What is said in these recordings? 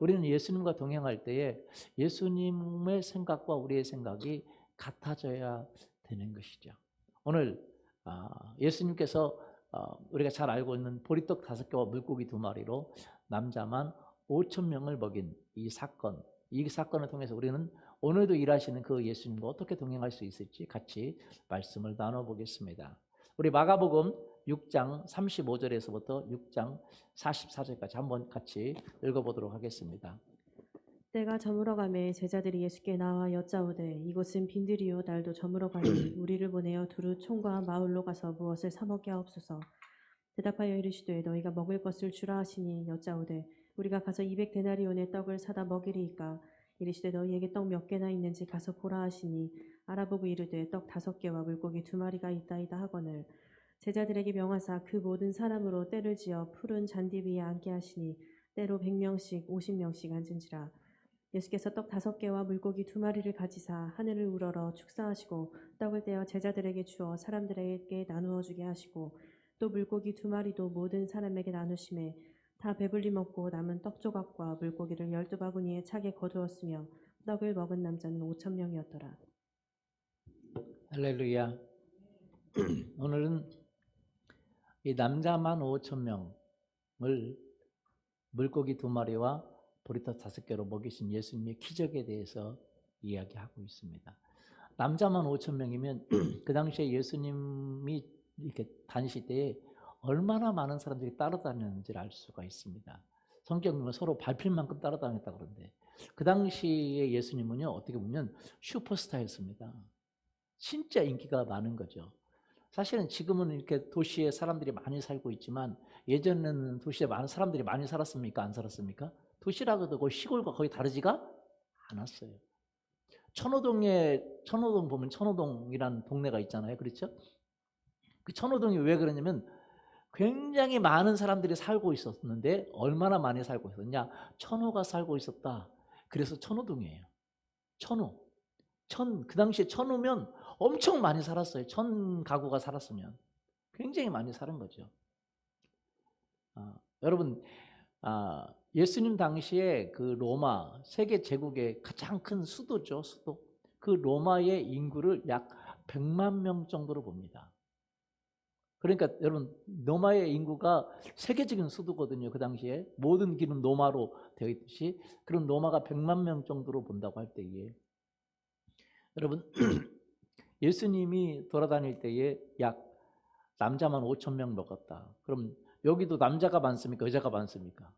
우리는 예수님과 동행할 때에 예수님의 생각과 우리의 생각이 같아져야 되는 것이죠. 오늘 예수님께서 우리가 잘 알고 있는 보리떡 5개와 물고기 2마리로 남자만 5,000명을 먹인 이 사건을 통해서 우리는 오늘도 일하시는 그 예수님과 어떻게 동행할 수 있을지 같이 말씀을 나눠보겠습니다. 우리 마가복음 6장 35절에서부터 6장 44절까지 한번 같이 읽어보도록 하겠습니다. 때가 저물어 가매 제자들이 예수께 나와 여짜오되 이곳은 빈들이요 날도 저물어 가니 우리를 보내어 두루 촌과 마을로 가서 무엇을 사 먹게 하옵소서. 대답하여 이르시되 너희가 먹을 것을 주라 하시니 여짜오되 우리가 가서 200데나리온의 떡을 사다 먹이리이까. 이르시되 너희에게 떡 몇 개나 있는지 가서 보라 하시니 알아보고 이르되 떡 5개와 물고기 2마리가 있다이다 하거늘 제자들에게 명하사 그 모든 사람으로 때를 지어 푸른 잔디 위에 앉게 하시니 때로 100명씩 50명씩 앉은지라. 예수께서 떡 5개와 물고기 2마리를 가지사 하늘을 우러러 축사하시고 떡을 떼어 제자들에게 주어 사람들에게 나누어 주게 하시고 또 물고기 2마리도 모든 사람에게 나누심에 다 배불리 먹고 남은 떡 조각과 물고기를 12바구니에 차게 거두었으며 떡을 먹은 남자는 5,000명이었더라. 할렐루야. 오늘은 이 남자만 5,000명을 물고기 2마리와 보리떡 5개로 먹이신 예수님의 기적에 대해서 이야기하고 있습니다. 남자만 5,000명이면 그 당시에 예수님이 이렇게 다니실 때에 얼마나 많은 사람들이 따라다녔는지를 알 수가 있습니다. 성경은 서로 밟힐 만큼 따라다녔다 그러는데 그 당시에 예수님은요 어떻게 보면 슈퍼스타였습니다. 진짜 인기가 많은 거죠. 사실은 지금은 이렇게 도시에 사람들이 많이 살고 있지만 예전에는 도시에 많은 사람들이 많이 살았습니까? 안 살았습니까? 도시라고 해도 시골과 거의 다르지가 않았어요. 천호동 보면 천호동이라는 동네가 있잖아요. 그렇죠? 그 천호동이 왜 그러냐면 굉장히 많은 사람들이 살고 있었는데 얼마나 많이 살고 있었냐? 천호가 살고 있었다. 그래서 천호동이에요. 그 당시에 천호면 엄청 많이 살았어요. 1,000가구가 살았으면 굉장히 많이 사는 거죠. 여러분 예수님 당시에 그 로마 세계 제국의 가장 큰 수도죠. 수도. 그 로마의 인구를 약 100만 명 정도로 봅니다. 그러니까 여러분 로마의 인구가 세계적인 수도거든요. 그 당시에 모든 길은 로마로 되어 있듯이 그런 로마가 100만 명 정도로 본다고 할 때에 여러분 예수님이 돌아다닐 때에 약 남자만 5,000명 먹었다. 그럼 여기도 남자가 많습니까? 여자가 많습니까?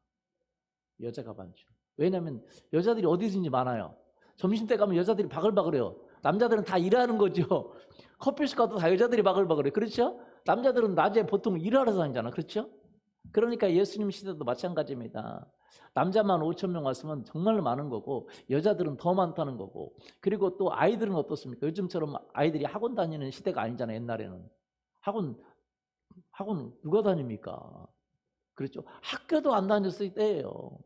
여자가 많죠. 왜냐하면 여자들이 어디든지 많아요. 점심때 가면 여자들이 바글바글해요. 남자들은 다 일하는 거죠. 커피숍 가도 다 여자들이 바글바글해요. 그렇죠? 남자들은 낮에 보통 일하러 다니잖아. 그렇죠? 그러니까 예수님 시대도 마찬가지입니다. 남자만 5,000명 왔으면 정말 많은 거고 여자들은 더 많다는 거고 그리고 또 아이들은 어떻습니까? 요즘처럼 아이들이 학원 다니는 시대가 아니잖아요. 옛날에는. 학원 누가 다닙니까? 그렇죠? 학교도 안 다녔을 때예요.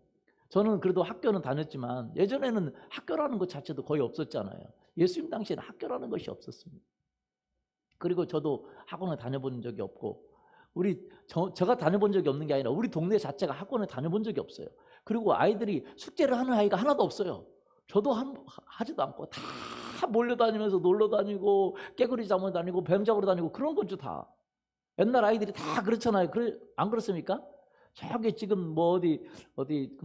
저는 그래도 학교는 다녔지만 예전에는 학교라는 것 자체도 거의 없었잖아요. 예수님 당시에는 학교라는 것이 없었습니다. 그리고 저도 학원을 다녀본 적이 없고 제가 다녀본 적이 없는 게 아니라 우리 동네 자체가 학원을 다녀본 적이 없어요. 그리고 아이들이 숙제를 하는 아이가 하나도 없어요. 저도 하지도 않고 다 몰려다니면서 놀러 다니고 깨구리 잡으러 다니고 뱀 잡으러 다니고 그런 거죠 다. 옛날 아이들이 다 그렇잖아요. 안 그렇습니까? 저기 지금 뭐 어디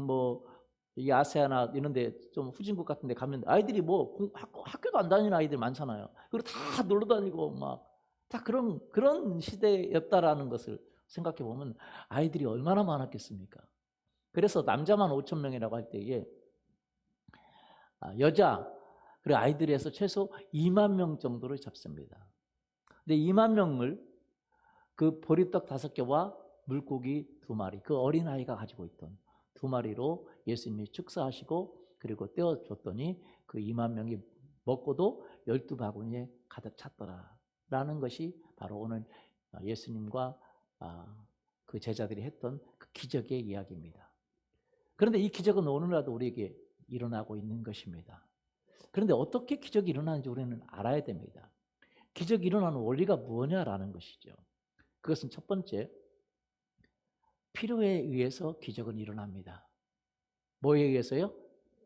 이 아세아나 이런데 좀 후진국 같은데 가면 아이들이 학교도 안 다니는 아이들 많잖아요. 그리고 다 놀러 다니고 막 다 그런 시대였다라는 것을 생각해 보면 아이들이 얼마나 많았겠습니까? 그래서 남자만 5,000명이라고 할 때에 여자 그리고 아이들이 해서 최소 2만 명 정도를 잡습니다. 근데 2만 명을 그 보리떡 5개와 물고기 2마리, 그 어린아이가 가지고 있던 2마리로 예수님이 축사하시고 그리고 떼어줬더니 그 2만 명이 먹고도 12바구니에 가득 찼더라 라는 것이 바로 오늘 예수님과 그 제자들이 했던 그 기적의 이야기입니다. 그런데 이 기적은 오늘날도 우리에게 일어나고 있는 것입니다. 그런데 어떻게 기적이 일어나는지 우리는 알아야 됩니다. 기적이 일어나는 원리가 뭐냐라는 것이죠. 그것은 첫 번째, 필요에 의해서 기적은 일어납니다. 뭐에 의해서요?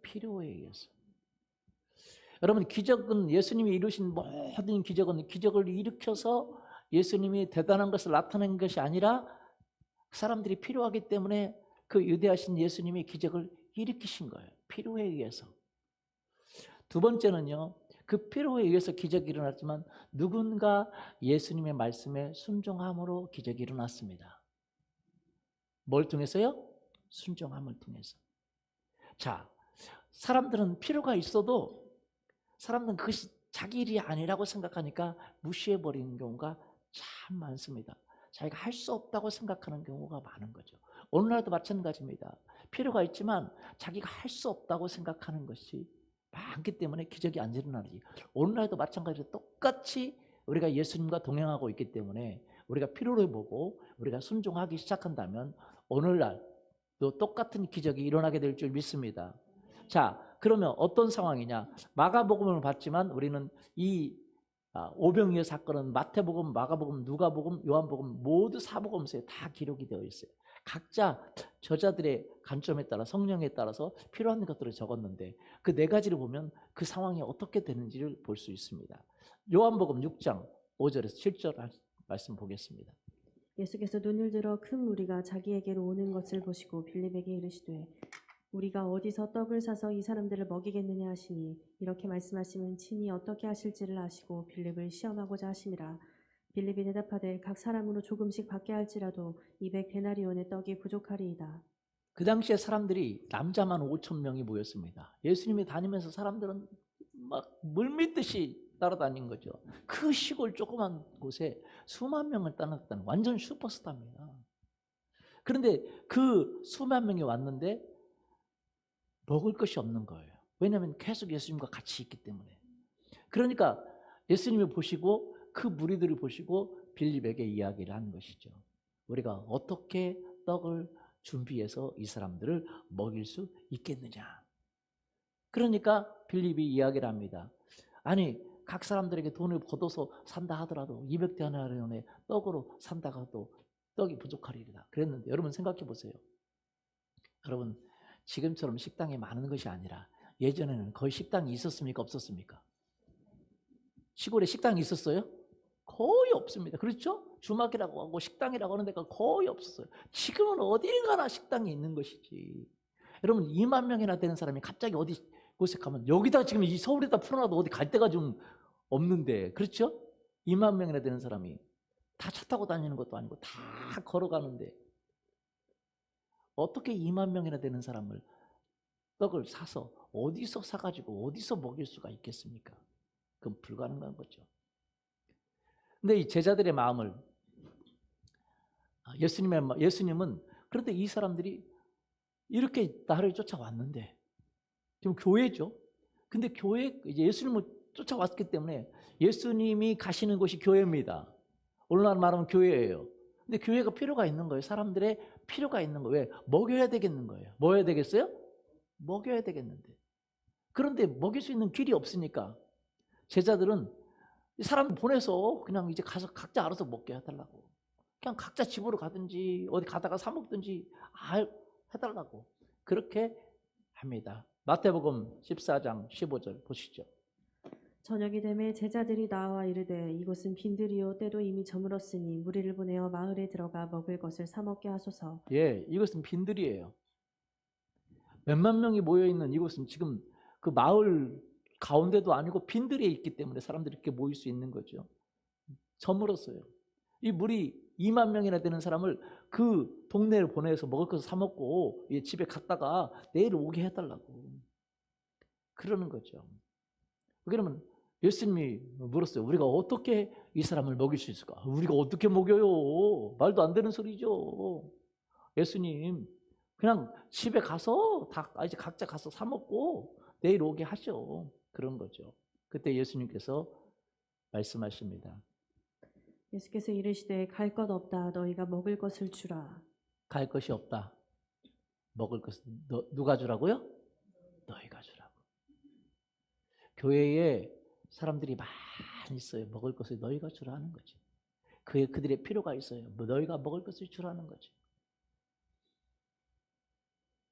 필요에 의해서. 여러분, 기적은 예수님이 이루신 모든 기적은 기적을 일으켜서 예수님이 대단한 것을 나타낸 것이 아니라 사람들이 필요하기 때문에 그 위대하신 예수님이 기적을 일으키신 거예요. 필요에 의해서. 두 번째는요. 그 필요에 의해서 기적이 일어났지만 누군가 예수님의 말씀에 순종함으로 기적이 일어났습니다. 뭘 통해서요? 순종함을 통해서. 자, 사람들은 필요가 있어도 사람들은 그것이 자기 일이 아니라고 생각하니까 무시해버리는 경우가 참 많습니다. 자기가 할 수 없다고 생각하는 경우가 많은 거죠. 오늘날도 마찬가지입니다. 필요가 있지만 자기가 할 수 없다고 생각하는 것이 많기 때문에 기적이 안 일어나지. 오늘날도 마찬가지로 똑같이 우리가 예수님과 동행하고 있기 때문에 우리가 필요를 보고 우리가 순종하기 시작한다면 오늘날도 똑같은 기적이 일어나게 될 줄 믿습니다. 자, 그러면 어떤 상황이냐? 마가복음을 봤지만 우리는 이 오병이어 사건은 마태복음, 마가복음, 누가복음, 요한복음 모두 사복음서에 다 기록이 되어 있어요. 각자 저자들의 관점에 따라 성령에 따라서 필요한 것들을 적었는데 그 네 가지를 보면 그 상황이 어떻게 되는지를 볼 수 있습니다. 요한복음 6장 5절에서 7절 말씀 보겠습니다. 예수께서 눈을 들어 큰 무리가 자기에게로 오는 것을 보시고 빌립에게 이르시되 우리가 어디서 떡을 사서 이 사람들을 먹이겠느냐 하시니 이렇게 말씀하시면 친히 어떻게 하실지를 아시고 빌립을 시험하고자 하심이라. 빌립이 대답하되 각 사람으로 조금씩 받게 할지라도 200데나리온의 떡이 부족하리이다. 그 당시에 사람들이 남자만 5천 명이 모였습니다. 예수님이 다니면서 사람들은 막 물밀듯이 따라다닌 거죠. 그 시골 조그만 곳에 수만 명을 따랐다는 완전 슈퍼스타입니다. 그런데 그 수만 명이 왔는데 먹을 것이 없는 거예요. 왜냐하면 계속 예수님과 같이 있기 때문에. 그러니까 예수님이 보시고 그 무리들을 보시고 빌립에게 이야기를 하는 것이죠. 우리가 어떻게 떡을 준비해서 이 사람들을 먹일 수 있겠느냐. 그러니까 빌립이 이야기를 합니다. 아니, 각 사람들에게 돈을 걷어서 산다 하더라도 200데나리온의 떡으로 산다 하도 떡이 부족하리이다. 그랬는데 여러분 생각해 보세요. 여러분 지금처럼 식당이 많은 것이 아니라 예전에는 거의 식당이 있었습니까? 없었습니까? 시골에 식당이 있었어요? 거의 없습니다. 그렇죠? 주막이라고 하고 식당이라고 하는 데가 거의 없었어요. 지금은 어딜 가나 식당이 있는 것이지. 여러분 2만 명이나 되는 사람이 갑자기 어디 곳에 가면 여기다 지금 이 서울에다 풀어놔도 어디 갈 데가 좀 없는데 그렇죠? 2만 명이나 되는 사람이 다 차 타고 다니는 것도 아니고 다 걸어가는데 어떻게 2만 명이나 되는 사람을 떡을 사서 어디서 사가지고 어디서 먹일 수가 있겠습니까? 그건 불가능한 거죠. 근데 이 제자들의 마음을 예수님은 그런데 이 사람들이 이렇게 나를 쫓아왔는데 지금 교회죠. 근데 교회 이제 예수님을 쫓아왔기 때문에 예수님이 가시는 곳이 교회입니다. 오늘날 말하면 교회예요. 근데 교회가 필요가 있는 거예요. 사람들의 필요가 있는 거예요. 왜? 먹여야 되겠는 거예요. 뭐 해야 되겠어요? 먹여야 되겠는데. 그런데 먹일 수 있는 길이 없으니까 제자들은 사람 보내서 그냥 이제 가서 각자 알아서 먹게 해달라고. 그냥 각자 집으로 가든지 어디 가다가 사 먹든지 해달라고. 그렇게 합니다. 마태복음 14장 15절 보시죠. 저녁이 되매 제자들이 나와 이르되 이곳은 빈들이요 때도 이미 저물었으니 무리를 보내어 마을에 들어가 먹을 것을 사 먹게 하소서. 예, 이것은 빈들이에요. 몇만 명이 모여있는 이곳은 지금 그 마을 가운데도 아니고 빈들에 있기 때문에 사람들이 이렇게 모일 수 있는 거죠. 저물었어요. 이 무리 2만 명이나 되는 사람을 그 동네를 보내서 먹을 것을 사 먹고 집에 갔다가 내일 오게 해달라고 그러는 거죠. 그러면 예수님이 물었어요. 우리가 어떻게 이 사람을 먹일 수 있을까? 우리가 어떻게 먹여요? 말도 안 되는 소리죠. 예수님 그냥 집에 가서 다 이제 각자 가서 사 먹고 내일 오게 하죠. 그런 거죠. 그때 예수님께서 말씀하십니다. 예수께서 이르시되 갈 것 없다 너희가 먹을 것을 주라. 갈 것이 없다. 먹을 것은 누가 주라고요? 너희가 주라고. 교회에 사람들이 많이 있어요. 먹을 것을 너희가 주라는 거죠. 그들의 필요가 있어요. 너희가 먹을 것을 주라는 거죠.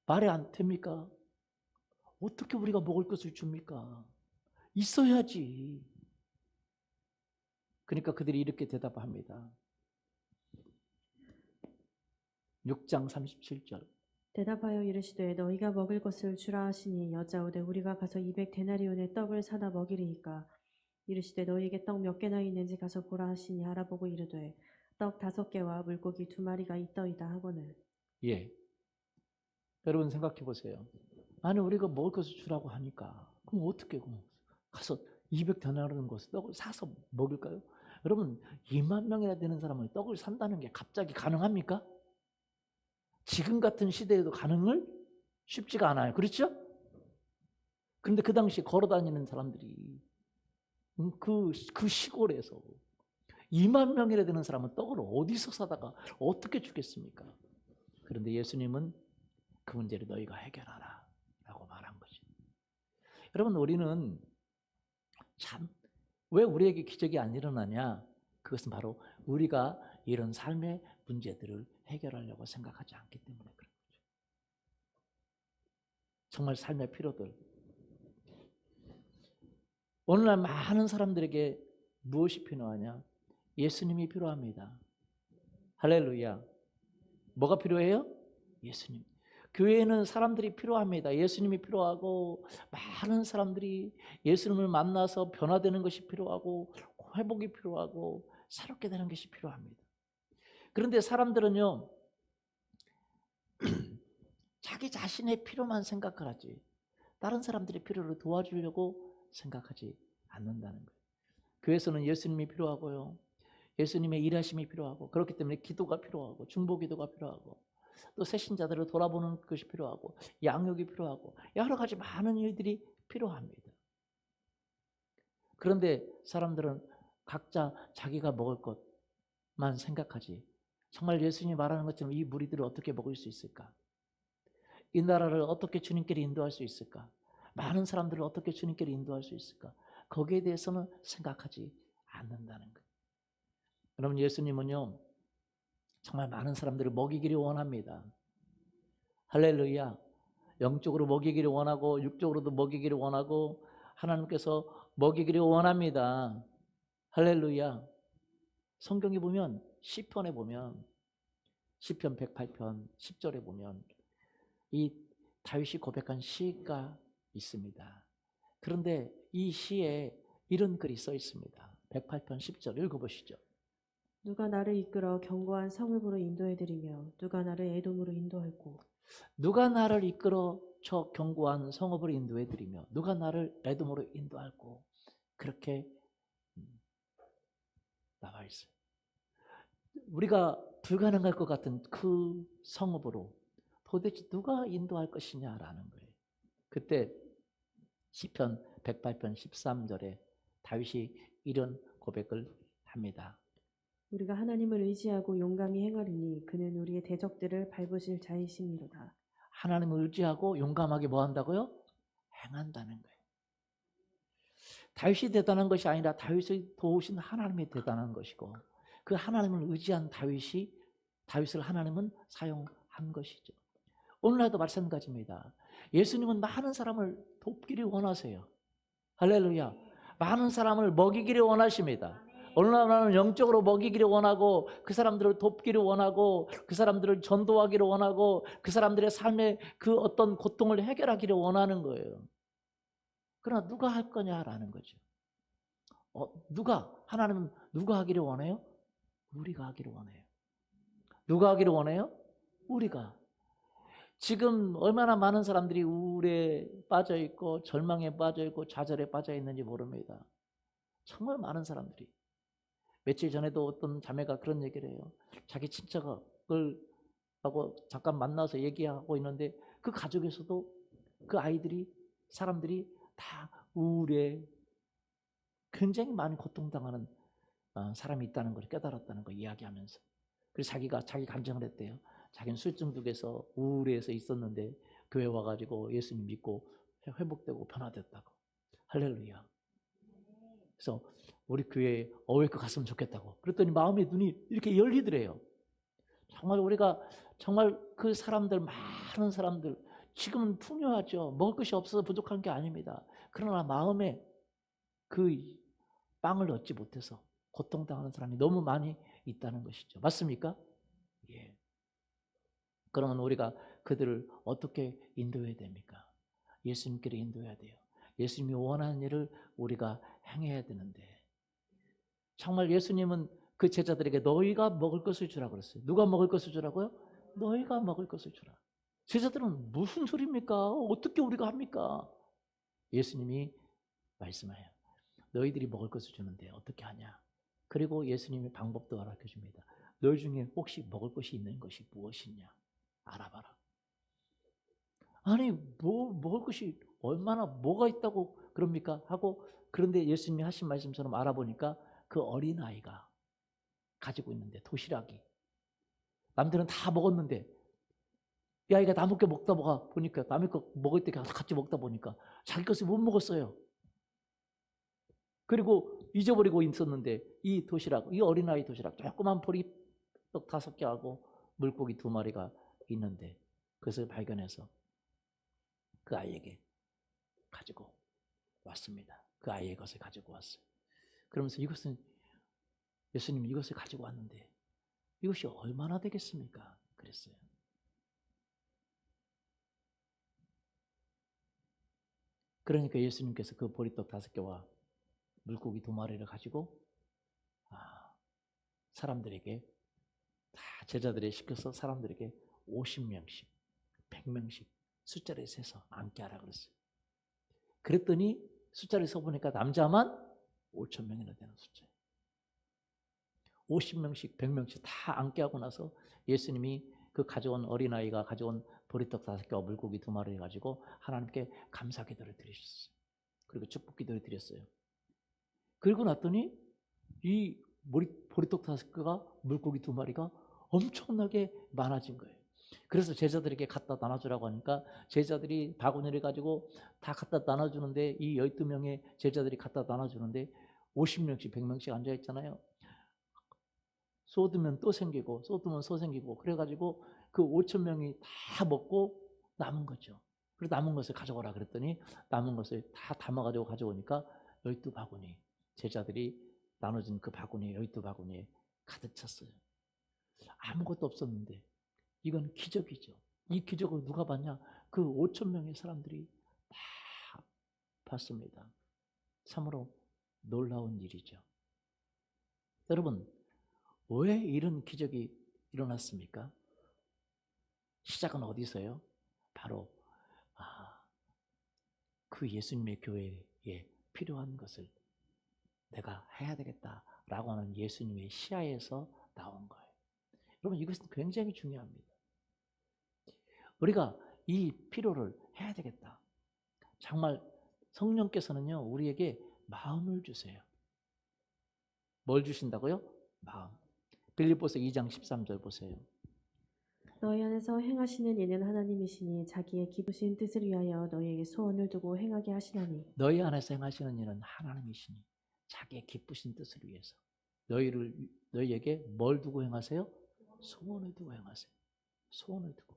말이 안 됩니까? 어떻게 우리가 먹을 것을 줍니까? 있어야지. 그러니까 그들이 이렇게 대답합니다. 6장 37절. 대답하여 이르시되 너희가 먹을 것을 주라 하시니 여짜오되 우리가 가서 200데나리온의 떡을 사다 먹이리이까. 이르시되 너희에게 떡 몇 개나 있는지 가서 보라 하시니 알아보고 이르되 떡 5개와 물고기 2마리가 있더이다 하거늘. 예. 여러분 생각해 보세요. 아니 우리가 먹을 것을 주라고 하니까 그럼 어떻게 가서 200데나리온 것을 떡을 사서 먹을까요? 여러분 2만 명이나 되는 사람은 떡을 산다는 게 갑자기 가능합니까? 지금 같은 시대에도 가능을 쉽지가 않아요. 그렇죠? 그런데 그 당시 걸어 다니는 사람들이 그 시골에서 2만 명이나 되는 사람은 떡을 어디서 사다가 어떻게 주겠습니까? 그런데 예수님은 그 문제를 너희가 해결하라 라고 말한 거죠. 여러분 우리는 참 왜 우리에게 기적이 안 일어나냐? 그것은 바로 우리가 이런 삶의 문제들을 해결하려고 생각하지 않기 때문에 그런 거죠. 정말 삶의 필요들. 오늘날 많은 사람들에게 무엇이 필요하냐? 예수님이 필요합니다. 할렐루야. 뭐가 필요해요? 예수님. 교회에는 사람들이 필요합니다. 예수님이 필요하고 많은 사람들이 예수님을 만나서 변화되는 것이 필요하고 회복이 필요하고 새롭게 되는 것이 필요합니다. 그런데 사람들은요. 자기 자신의 필요만 생각을 하지 다른 사람들의 필요를 도와주려고 생각하지 않는다는 거예요. 교회에서는 예수님이 필요하고요. 예수님의 일하심이 필요하고 그렇기 때문에 기도가 필요하고 중보기도가 필요하고 또 새신자들을 돌아보는 것이 필요하고 양육이 필요하고 여러 가지 많은 일들이 필요합니다. 그런데 사람들은 각자 자기가 먹을 것만 생각하지 정말 예수님이 말하는 것처럼 이 무리들을 어떻게 먹을 수 있을까? 이 나라를 어떻게 주님께로 인도할 수 있을까? 많은 사람들을 어떻게 주님께로 인도할 수 있을까? 거기에 대해서는 생각하지 않는다는 거예요. 여러분 예수님은요 정말 많은 사람들을 먹이기를 원합니다. 할렐루야. 영적으로 먹이기를 원하고 육적으로도 먹이기를 원하고 하나님께서 먹이기를 원합니다. 할렐루야. 성경에 보면 시편에 보면 시편 108편 10절에 보면 이 다윗이 고백한 시가 있습니다. 그런데 이 시에 이런 글이 써 있습니다. 108편 10절 읽어보시죠. 누가 나를 이끌어 견고한 성읍으로 인도해드리며 누가 나를 에돔으로 인도할꼬. 누가 나를 이끌어 저 견고한 성읍으로 인도해드리며 누가 나를 에돔으로 인도할꼬. 그렇게 나와 있어요. 우리가 불가능할 것 같은 그 성읍으로 도대체 누가 인도할 것이냐라는 거예요. 그때 시편 108편 13절에 다윗이 이런 고백을 합니다. 우리가 하나님을 의지하고 용감히 행하리니 그는 우리의 대적들을 밟으실 자이심이로다. 하나님을 의지하고 용감하게 뭐 한다고요? 행한다는 거예요. 다윗이 대단한 것이 아니라 다윗을 도우신 하나님이 대단한 것이고 그 하나님을 의지한 다윗을 하나님은 사용한 것이죠. 오늘날도 마찬가지입니다. 예수님은 많은 사람을 돕기를 원하세요. 할렐루야. 많은 사람을 먹이기를 원하십니다. 오늘날은 영적으로 먹이기를 원하고 그 사람들을 돕기를 원하고 그 사람들을 전도하기를 원하고 그 사람들의 삶의 그 어떤 고통을 해결하기를 원하는 거예요. 그러나 누가 할 거냐라는 거죠. 하나님은 누가 하기를 원해요? 우리가 하기를 원해요. 누가 하기를 원해요? 우리가. 지금 얼마나 많은 사람들이 우울에 빠져 있고 절망에 빠져 있고 좌절에 빠져 있는지 모릅니다. 정말 많은 사람들이. 며칠 전에도 어떤 자매가 그런 얘기를 해요. 자기 친척을 하고 잠깐 만나서 얘기하고 있는데 그 가족에서도 그 아이들이 사람들이 다 우울에 굉장히 많이 고통당하는 사람이 있다는 걸 깨달았다는 걸 이야기하면서 그래서 자기가 자기 감정을 했대요. 자기는 술 중독에서 우울해서 있었는데 교회 와가지고 예수님 믿고 회복되고 변화됐다고. 할렐루야. 그래서 우리 교회에 어웨이크 갔으면 좋겠다고. 그랬더니 마음의 눈이 이렇게 열리더래요. 정말 우리가 정말 그 사람들 많은 사람들 지금은 풍요하죠. 먹을 것이 없어서 부족한 게 아닙니다. 그러나 마음에 그 빵을 얻지 못해서 고통당하는 사람이 너무 많이 있다는 것이죠. 맞습니까? 예. 그러면 우리가 그들을 어떻게 인도해야 됩니까? 예수님께로 인도해야 돼요. 예수님이 원하는 일을 우리가 행해야 되는데, 정말 예수님은 그 제자들에게 너희가 먹을 것을 주라고 그랬어요. 누가 먹을 것을 주라고요? 너희가 먹을 것을 주라. 제자들은 무슨 소리입니까? 어떻게 우리가 합니까? 예수님이 말씀해요. 너희들이 먹을 것을 주는데 어떻게 하냐? 그리고 예수님의 방법도 알려줘 줍니다. 너희 중에 혹시 먹을 것이 있는 것이 무엇이냐? 알아봐라. 아니, 먹을 것이 얼마나 뭐가 있다고 그럽니까? 하고, 그런데 예수님이 하신 말씀처럼 알아보니까 그 어린아이가 가지고 있는데, 도시락이. 남들은 다 먹었는데, 이 아이가 남의 거 먹다 보니까, 남의 거 먹을 때 같이 먹다 보니까 자기 것을 못 먹었어요. 그리고 잊어버리고 있었는데, 이 도시락, 이 어린아이 도시락, 조그만 보리떡 5개하고 물고기 2마리가 있는데, 그것을 발견해서 그 아이에게 가지고 왔습니다. 그 아이의 것을 가지고 왔어요. 그러면서 이것은 예수님이 이것을 가지고 왔는데 이것이 얼마나 되겠습니까? 그랬어요. 그러니까 예수님께서 그 보리떡 5개와 물고기 2마리를 가지고 사람들에게 다 제자들이 시켜서 사람들에게 50명씩 100명씩 숫자를 세서 앉게 하라 그랬어요. 그랬더니 숫자를 써보니까 남자만 5,000명이나 되는 숫자예요. 50명씩 100명씩 다 앉게 하고 나서 예수님이 그 가져온 어린아이가 가져온 보리떡 5개와 물고기 2마리를 가지고 하나님께 감사 기도를 드리셨어요. 그리고 축복 기도를 드렸어요. 그리고 났더니 이 보리떡 5개가 물고기 2마리가 엄청나게 많아진 거예요. 그래서 제자들에게 갖다 나눠주라고 하니까 제자들이 바구니를 가지고 다 갖다 나눠주는데, 이 12명의 제자들이 갖다 나눠주는데 50명씩 100명씩 앉아있잖아요. 쏟으면 또 생기고 쏟으면 소 생기고, 그래가지고 그 5,000명이 다 먹고 남은 거죠. 그래서 남은 것을 가져오라 그랬더니 남은 것을 다 담아가지고 가져오니까 12바구니, 제자들이 나눠준 그 바구니 12바구니에 가득 찼어요. 아무것도 없었는데 이건 기적이죠. 이 기적을 누가 봤냐? 그 5,000명의 사람들이 다 봤습니다. 참으로 놀라운 일이죠. 여러분, 왜 이런 기적이 일어났습니까? 시작은 어디서요? 바로 그 예수님의 교회에 필요한 것을 내가 해야 되겠다라고 하는 예수님의 시야에서 나온 거예요. 여러분, 이것은 굉장히 중요합니다. 우리가 이 필요를 해야 되겠다. 정말 성령께서는요, 우리에게 마음을 주세요. 뭘 주신다고요? 마음. 빌립보서 2장 13절 보세요. 너희 안에서 행하시는 이는 하나님이시니 자기의 기쁘신 뜻을 위하여 너희에게 소원을 두고 행하게 하시나니. 너희 안에서 행하시는 일은 하나님이시니 자기의 기쁘신 뜻을 위해서 너희에게 뭘 두고 행하세요? 소원을 두고 행하세요. 소원을 두고.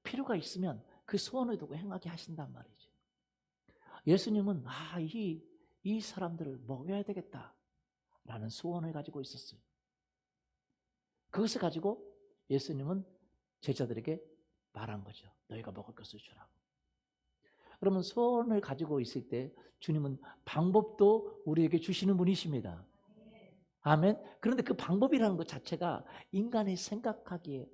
필요가 있으면 그 소원을 두고 행하게 하신단 말이죠. 예수님은 이 사람들을 먹여야 되겠다라는 소원을 가지고 있었어요. 그것을 가지고 예수님은 제자들에게 말한 거죠. 너희가 먹을 것을 주라고. 그러면 소원을 가지고 있을 때 주님은 방법도 우리에게 주시는 분이십니다. 아멘. 그런데 그 방법이라는 것 자체가 인간이 생각하기에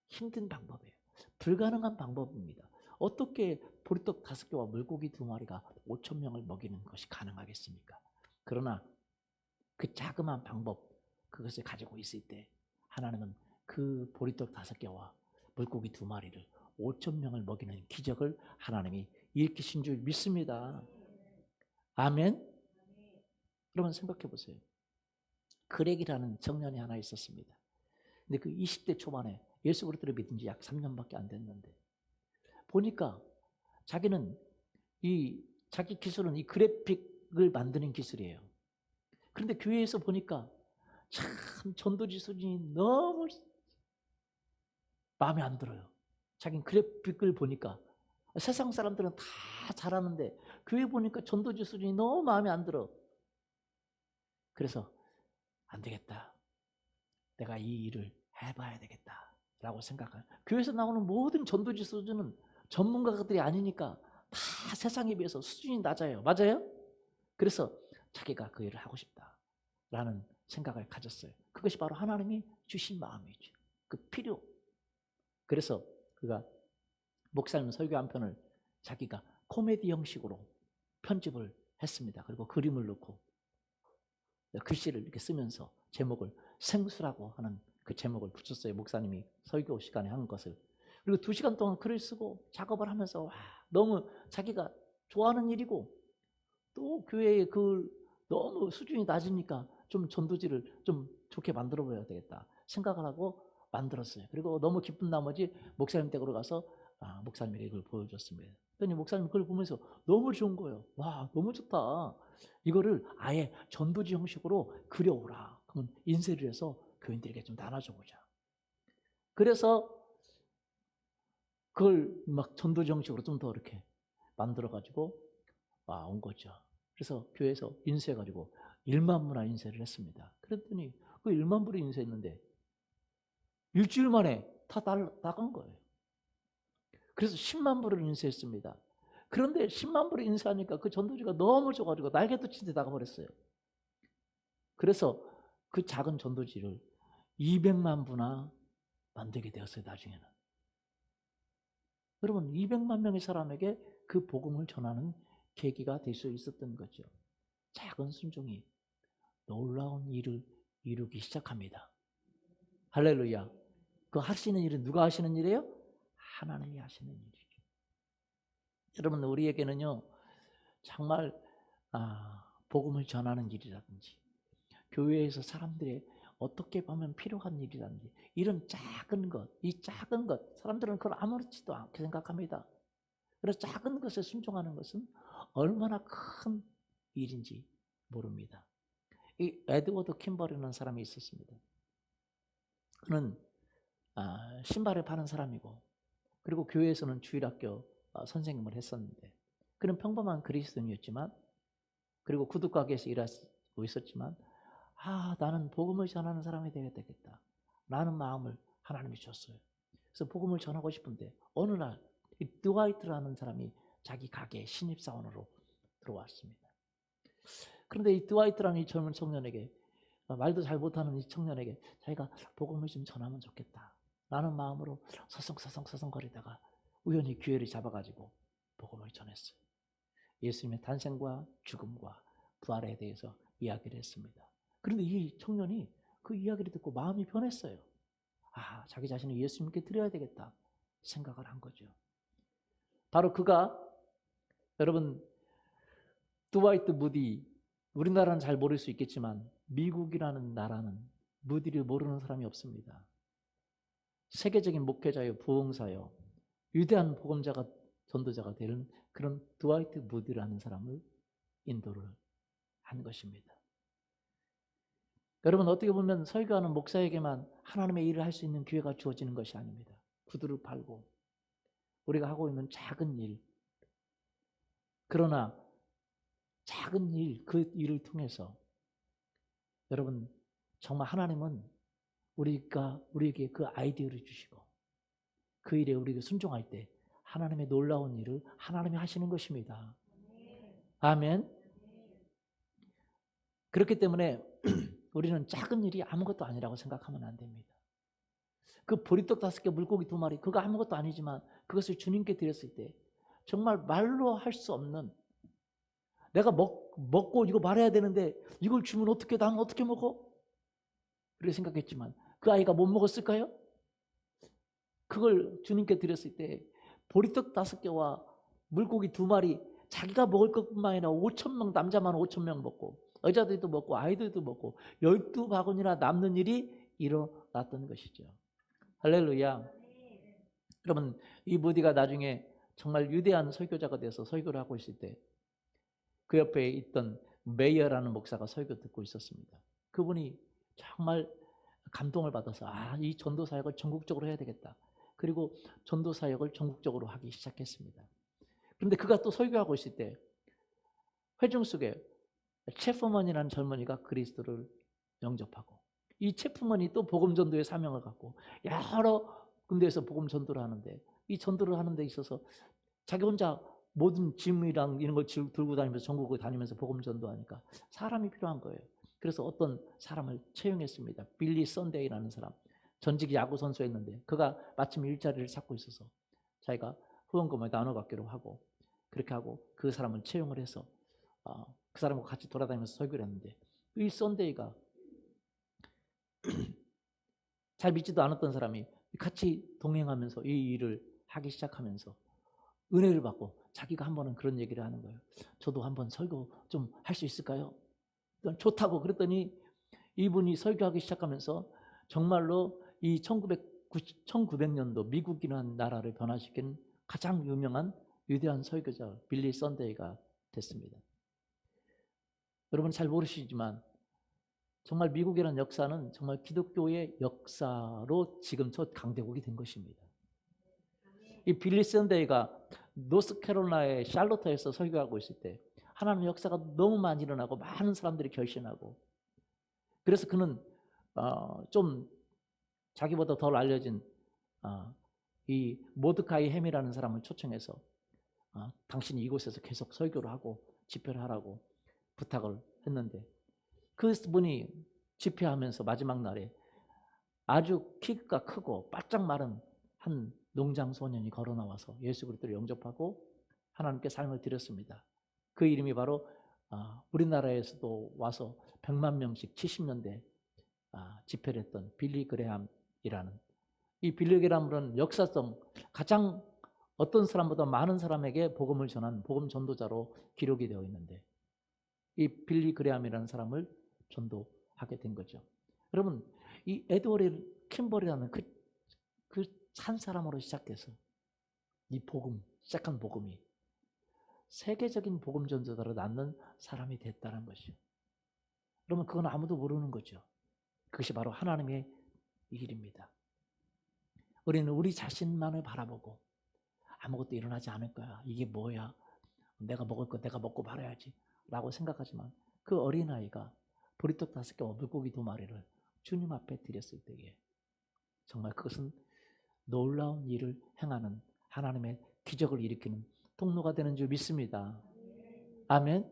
힘든 방법이에요. 불가능한 방법입니다. 어떻게 보리떡 5개와 물고기 2마리가 5,000명을 먹이는 것이 가능하겠습니까? 그러나 그 자그마한 방법, 그것을 가지고 있을 때 하나님은 그 보리떡 5개와 물고기 2마리를 5,000명을 먹이는 기적을 하나님이 일으키신 줄 믿습니다. 아멘. 여러분 생각해 보세요. 그렉이라는 청년이 하나 있었습니다. 근데 그 20대 초반에 예수 그리스도를 믿은 지 약 3년밖에 안 됐는데, 보니까 자기는 자기 기술은 이 그래픽을 만드는 기술이에요. 그런데 교회에서 보니까 참 전도지 수준이 너무 마음에 안 들어요. 자기는 그래픽을 보니까 세상 사람들은 다 잘하는데 교회 보니까 전도지 수준이 너무 마음에 안 들어. 그래서 안 되겠다. 내가 이 일을 해봐야 되겠다. 라고 생각해요. 교회에서 나오는 모든 전도지 수준은 전문가들이 아니니까 다 세상에 비해서 수준이 낮아요. 맞아요? 그래서 자기가 그 일을 하고 싶다라는 생각을 가졌어요. 그것이 바로 하나님이 주신 마음이죠. 그 필요. 그래서 그가 목사님 설교 한 편을 자기가 코미디 형식으로 편집을 했습니다. 그리고 그림을 넣고 글씨를 이렇게 쓰면서 제목을 생수라고 하는 그 제목을 붙였어요. 목사님이 설교 시간에 한 것을. 그리고 2시간 동안 글을 쓰고 작업을 하면서 와, 너무 자기가 좋아하는 일이고 또 교회의 그 너무 수준이 낮으니까 좀 전도지를 좀 좋게 만들어 보여야 되겠다 생각을 하고 만들었어요. 그리고 너무 기쁜 나머지 목사님 댁으로 가서 목사님에게 이걸 보여줬습니다. 그랬더니 목사님 그걸 보면서 너무 좋은 거예요. 와, 너무 좋다. 이거를 아예 전도지 형식으로 그려오라. 그러면 인쇄를 해서 교인들에게 좀 나눠줘 보자. 그래서 그걸 막 전도지 형식으로 좀 더 이렇게 만들어가지고 온 거죠. 그래서 교회에서 인쇄해가지고 1만 부나 인쇄를 했습니다. 그랬더니 그 1만 부를 인쇄했는데 일주일 만에 다 나간 거예요. 그래서 10만 부를 인쇄했습니다. 그런데 10만 부를 인쇄하니까 그 전도지가 너무 좋아가지고 날개도 친데 나가버렸어요. 그래서 그 작은 전도지를 200만 부나 만들게 되었어요. 나중에는. 여러분 200만 명의 사람에게 그 복음을 전하는 계기가 될 수 있었던 거죠. 작은 순종이 놀라운 일을 이루기 시작합니다. 할렐루야. 그 하시는 일은 누가 하시는 일이에요? 하나님이 하시는 일이죠. 여러분 우리에게는요 정말 복음을 전하는 일이라든지 교회에서 사람들의 어떻게 보면 필요한 일이라든지 이런 작은 것, 이 작은 것 사람들은 그걸 아무렇지도 않게 생각합니다. 그래서 작은 것에 순종하는 것은 얼마나 큰 일인지 모릅니다. 이 에드워드 킴버리라는 사람이 있었습니다. 그는 신발을 파는 사람이고 그리고 교회에서는 주일학교 선생님을 했었는데 그는 평범한 그리스도인이었지만 그리고 구두가게에서 일하고 있었지만 나는 복음을 전하는 사람이 되어야 되겠다 라는 마음을 하나님이 줬어요. 그래서 복음을 전하고 싶은데 어느 날 이 드와이트라는 사람이 자기 가게에 신입사원으로 들어왔습니다. 그런데 이 드와이트라는 이 젊은 청년에게 말도 잘 못하는 이 청년에게 자기가 복음을 좀 전하면 좋겠다 라는 마음으로 서성거리다가 우연히 기회를 잡아가지고 복음을 전했어요. 예수님의 탄생과 죽음과 부활에 대해서 이야기를 했습니다. 그런데 이 청년이 그 이야기를 듣고 마음이 변했어요. 자기 자신을 예수님께 드려야 되겠다 생각을 한 거죠. 바로 그가 여러분 드와이트 무디 우리나라는 잘 모를 수 있겠지만 미국이라는 나라는 무디를 모르는 사람이 없습니다. 세계적인 목회자요 부흥사요 위대한 복음자가 전도자가 되는 그런 드와이트 무디라는 사람을 인도를 한 것입니다. 여러분 어떻게 보면 설교하는 목사에게만 하나님의 일을 할 수 있는 기회가 주어지는 것이 아닙니다. 구두를 팔고 우리가 하고 있는 작은 일 그러나 작은 일 그 일을 통해서 여러분 정말 하나님은 우리에게 그 아이디어를 주시고 그 일에 우리가 순종할 때 하나님의 놀라운 일을 하나님이 하시는 것입니다. 아멘. 그렇기 때문에 우리는 작은 일이 아무것도 아니라고 생각하면 안 됩니다. 그 보리떡 5개 물고기 2마리 그거 아무것도 아니지만 그것을 주님께 드렸을 때 정말 말로 할 수 없는 내가 먹고 이거 말해야 되는데 이걸 주면 어떻게 나는 어떻게 먹어? 그렇게 생각했지만 그 아이가 못 먹었을까요? 그걸 주님께 드렸을 때 보리떡 5개와 물고기 2마리 자기가 먹을 것뿐만 아니라 5,000명 남자만 5,000명 먹고 여자들도 먹고 아이들도 먹고 12바구니나 남는 일이 일어났던 것이죠. 할렐루야. 여러분 이 무디가 나중에 정말 위대한 설교자가 돼서 설교를 하고 있을 때 그 옆에 있던 메이어라는 목사가 설교 듣고 있었습니다. 그분이 정말 감동을 받아서 이 전도 사역을 전국적으로 해야 되겠다. 그리고 전도 사역을 전국적으로 하기 시작했습니다. 그런데 그가 또 설교하고 있을 때 회중 속에 체프먼이라는 젊은이가 그리스도를 영접하고, 이 체프먼이 또 복음 전도의 사명을 갖고 여러 군데에서 복음 전도를 하는데, 이 전도를 하는 데 있어서 자기 혼자 모든 짐이랑 이런 걸 들고 다니면서 전국을 다니면서 복음 전도하니까 사람이 필요한 거예요. 그래서 어떤 사람을 채용했습니다. 빌리 선데이라는 사람, 전직 야구 선수였는데 그가 마침 일자리를 찾고 있어서 자기가 후원금을 나눠 갖기로 하고, 그렇게 하고 그 사람을 채용을 해서 그 사람과 같이 돌아다니면서 설교를 했는데, 이 선데이가 잘 믿지도 않았던 사람이 같이 동행하면서 이 일을 하기 시작하면서 은혜를 받고, 자기가 한 번은 그런 얘기를 하는 거예요. 저도 한번 설교 좀 할 수 있을까요? 좋다고 그랬더니 이분이 설교하기 시작하면서 정말로 이 1900년도 미국이라는 나라를 변화시킨 가장 유명한 위대한 설교자 빌리 선데이가 됐습니다. 여러분 잘 모르시지만 정말 미국이라는 역사는 정말 기독교의 역사로 지금 첫 강대국이 된 것입니다. 이 빌리 선데이가 노스캐롤라이나의 샬롯에서 설교하고 있을 때 하나님의 역사가 너무 많이 일어나고 많은 사람들이 결신하고, 그래서 그는 좀 자기보다 덜 알려진 이 모드카이 햄이라는 사람을 초청해서 당신이 이곳에서 계속 설교를 하고 집회를 하라고 부탁을 했는데, 그분이 집회하면서 마지막 날에 아주 키가 크고 바짝 마른 한 농장 소년이 걸어 나와서 예수 그리스도를 영접하고 하나님께 삶을 드렸습니다. 그 이름이 바로 우리나라에서도 와서 100만 명씩 70년대 집회를 했던 빌리 그레함이라는, 이 빌리 그레함은 역사성 가장 어떤 사람보다 많은 사람에게 복음을 전한 복음 전도자로 기록이 되어 있는데, 이 빌리 그레함이라는 사람을 전도하게 된 거죠. 여러분, 이 에드워드 킴벌이라는 그 한 사람으로 시작해서 이 복음, 시작한 복음이 세계적인 복음 전도자로 낳는 사람이 됐다는 것이죠. 그러면 그건 아무도 모르는 거죠. 그것이 바로 하나님의 일입니다. 우리는 우리 자신만을 바라보고 아무것도 일어나지 않을 거야, 이게 뭐야, 내가 먹을 거 내가 먹고 말아야지 라고 생각하지만, 그 어린아이가 보리떡 5개와 물고기 2마리를 주님 앞에 드렸을 때에 정말 그것은 놀라운 일을 행하는, 하나님의 기적을 일으키는 통로가 되는 줄 믿습니다. 아멘.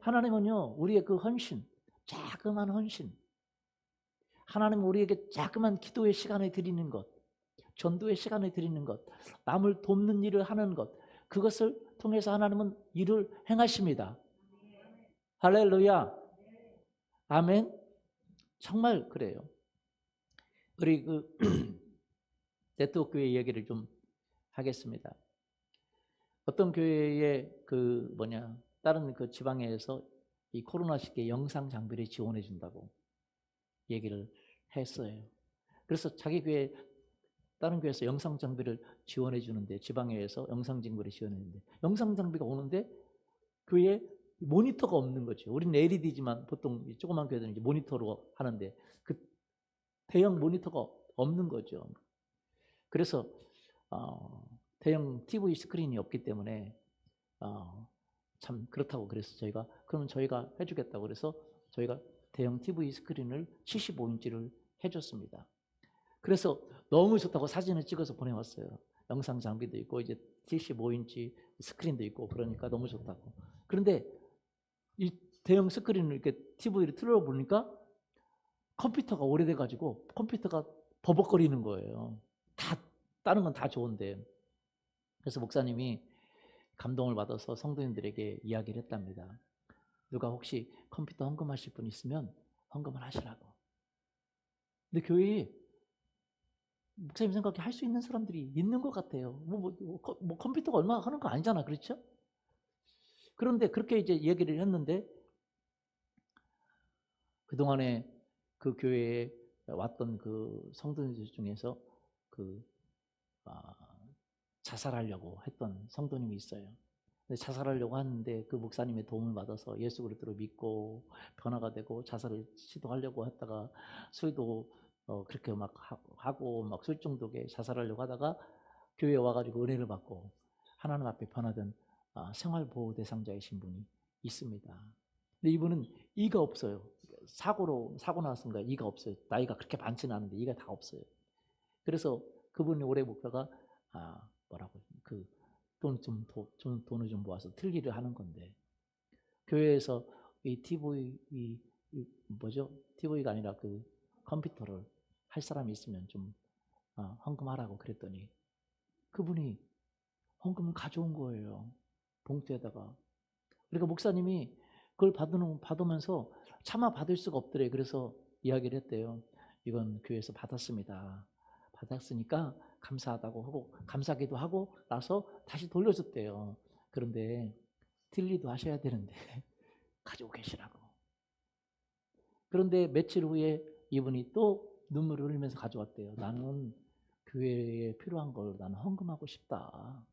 하나님은요, 우리의 그 헌신, 자그마한 헌신, 하나님은 우리에게 자그마한 기도의 시간을 드리는 것, 전도의 시간을 드리는 것, 남을 돕는 일을 하는 것, 그것을 통해서 하나님은 일을 행하십니다. 할렐루야. 아멘. 정말 그래요. 우리 그 네트워크 교회 이야기를 좀 하겠습니다. 어떤 교회의 다른 그 지방에서 이 코로나 시기에 영상 장비를 지원해 준다고 얘기를 했어요. 그래서 자기 교회, 다른 교회에서 영상 장비를 지원해 주는데, 지방에서 영상 장비를 지원했는데 영상 장비가 오는데 교회에 모니터가 없는 거죠. 우리는 LED지만 보통 조그만 교회들은 이제 모니터로 하는데 그 대형 모니터가 없는 거죠. 그래서 대형 TV 스크린이 없기 때문에 참 그렇다고 그래서 그러면 저희가 해주겠다고 그래서 저희가 대형 TV 스크린을 75인치를 해줬습니다. 그래서 너무 좋다고 사진을 찍어서 보내왔어요. 영상 장비도 있고 이제 75인치 스크린도 있고 그러니까 너무 좋다고. 그런데 이 대형 스크린을 이렇게 TV를 틀어보니까 컴퓨터가 오래돼가지고 컴퓨터가 버벅거리는 거예요. 다른 건 다 좋은데. 그래서 목사님이 감동을 받아서 성도님들에게 이야기를 했답니다. 누가 혹시 컴퓨터 헌금하실 분 있으면 헌금을 하시라고. 근데 교회에 목사님 생각에 할 수 있는 사람들이 있는 것 같아요. 컴퓨터가 얼마 하는 거 아니잖아, 그렇죠? 그런데 그렇게 이제 얘기를 했는데, 그동안에 그 교회에 왔던 그 성도님들 중에서 자살하려고 했던 성도님이 있어요. 자살하려고 하는데 그 목사님의 도움을 받아서 예수 그리스도를 믿고 변화가 되고 자살을 시도하려고 했다가 술도 그렇게 막 하고 막 술 중독에 자살하려고 하다가 교회에 와가지고 은혜를 받고 하나님 앞에 변화된 생활보호 대상자이신 분이 있습니다. 근데 이분은 이가 없어요. 사고 났으니까 이가 없어요. 나이가 그렇게 많지는 않은데 이가 다 없어요. 그래서 그분이 올해 목표가 뭐라고 그 돈을 좀 모아서 틀니를 하는 건데 교회에서 이 TV 뭐죠? TV가 아니라 그 컴퓨터를 할 사람이 있으면 좀 헌금하라고 그랬더니 그분이 헌금을 가져온 거예요. 봉투에다가. 그러니까 목사님이 그걸 받으면서 차마 받을 수가 없더래. 그래서 이야기를 했대요. 이건 교회에서 받았습니다. 받았으니까 감사하다고 하고 감사기도 하고 나서 다시 돌려줬대요. 그런데 딜리도 하셔야 되는데 가지고 계시라고. 그런데 며칠 후에 이분이 또 눈물을 흘리면서 가져왔대요. 나는 교회에 필요한 걸 나는 헌금하고 싶다.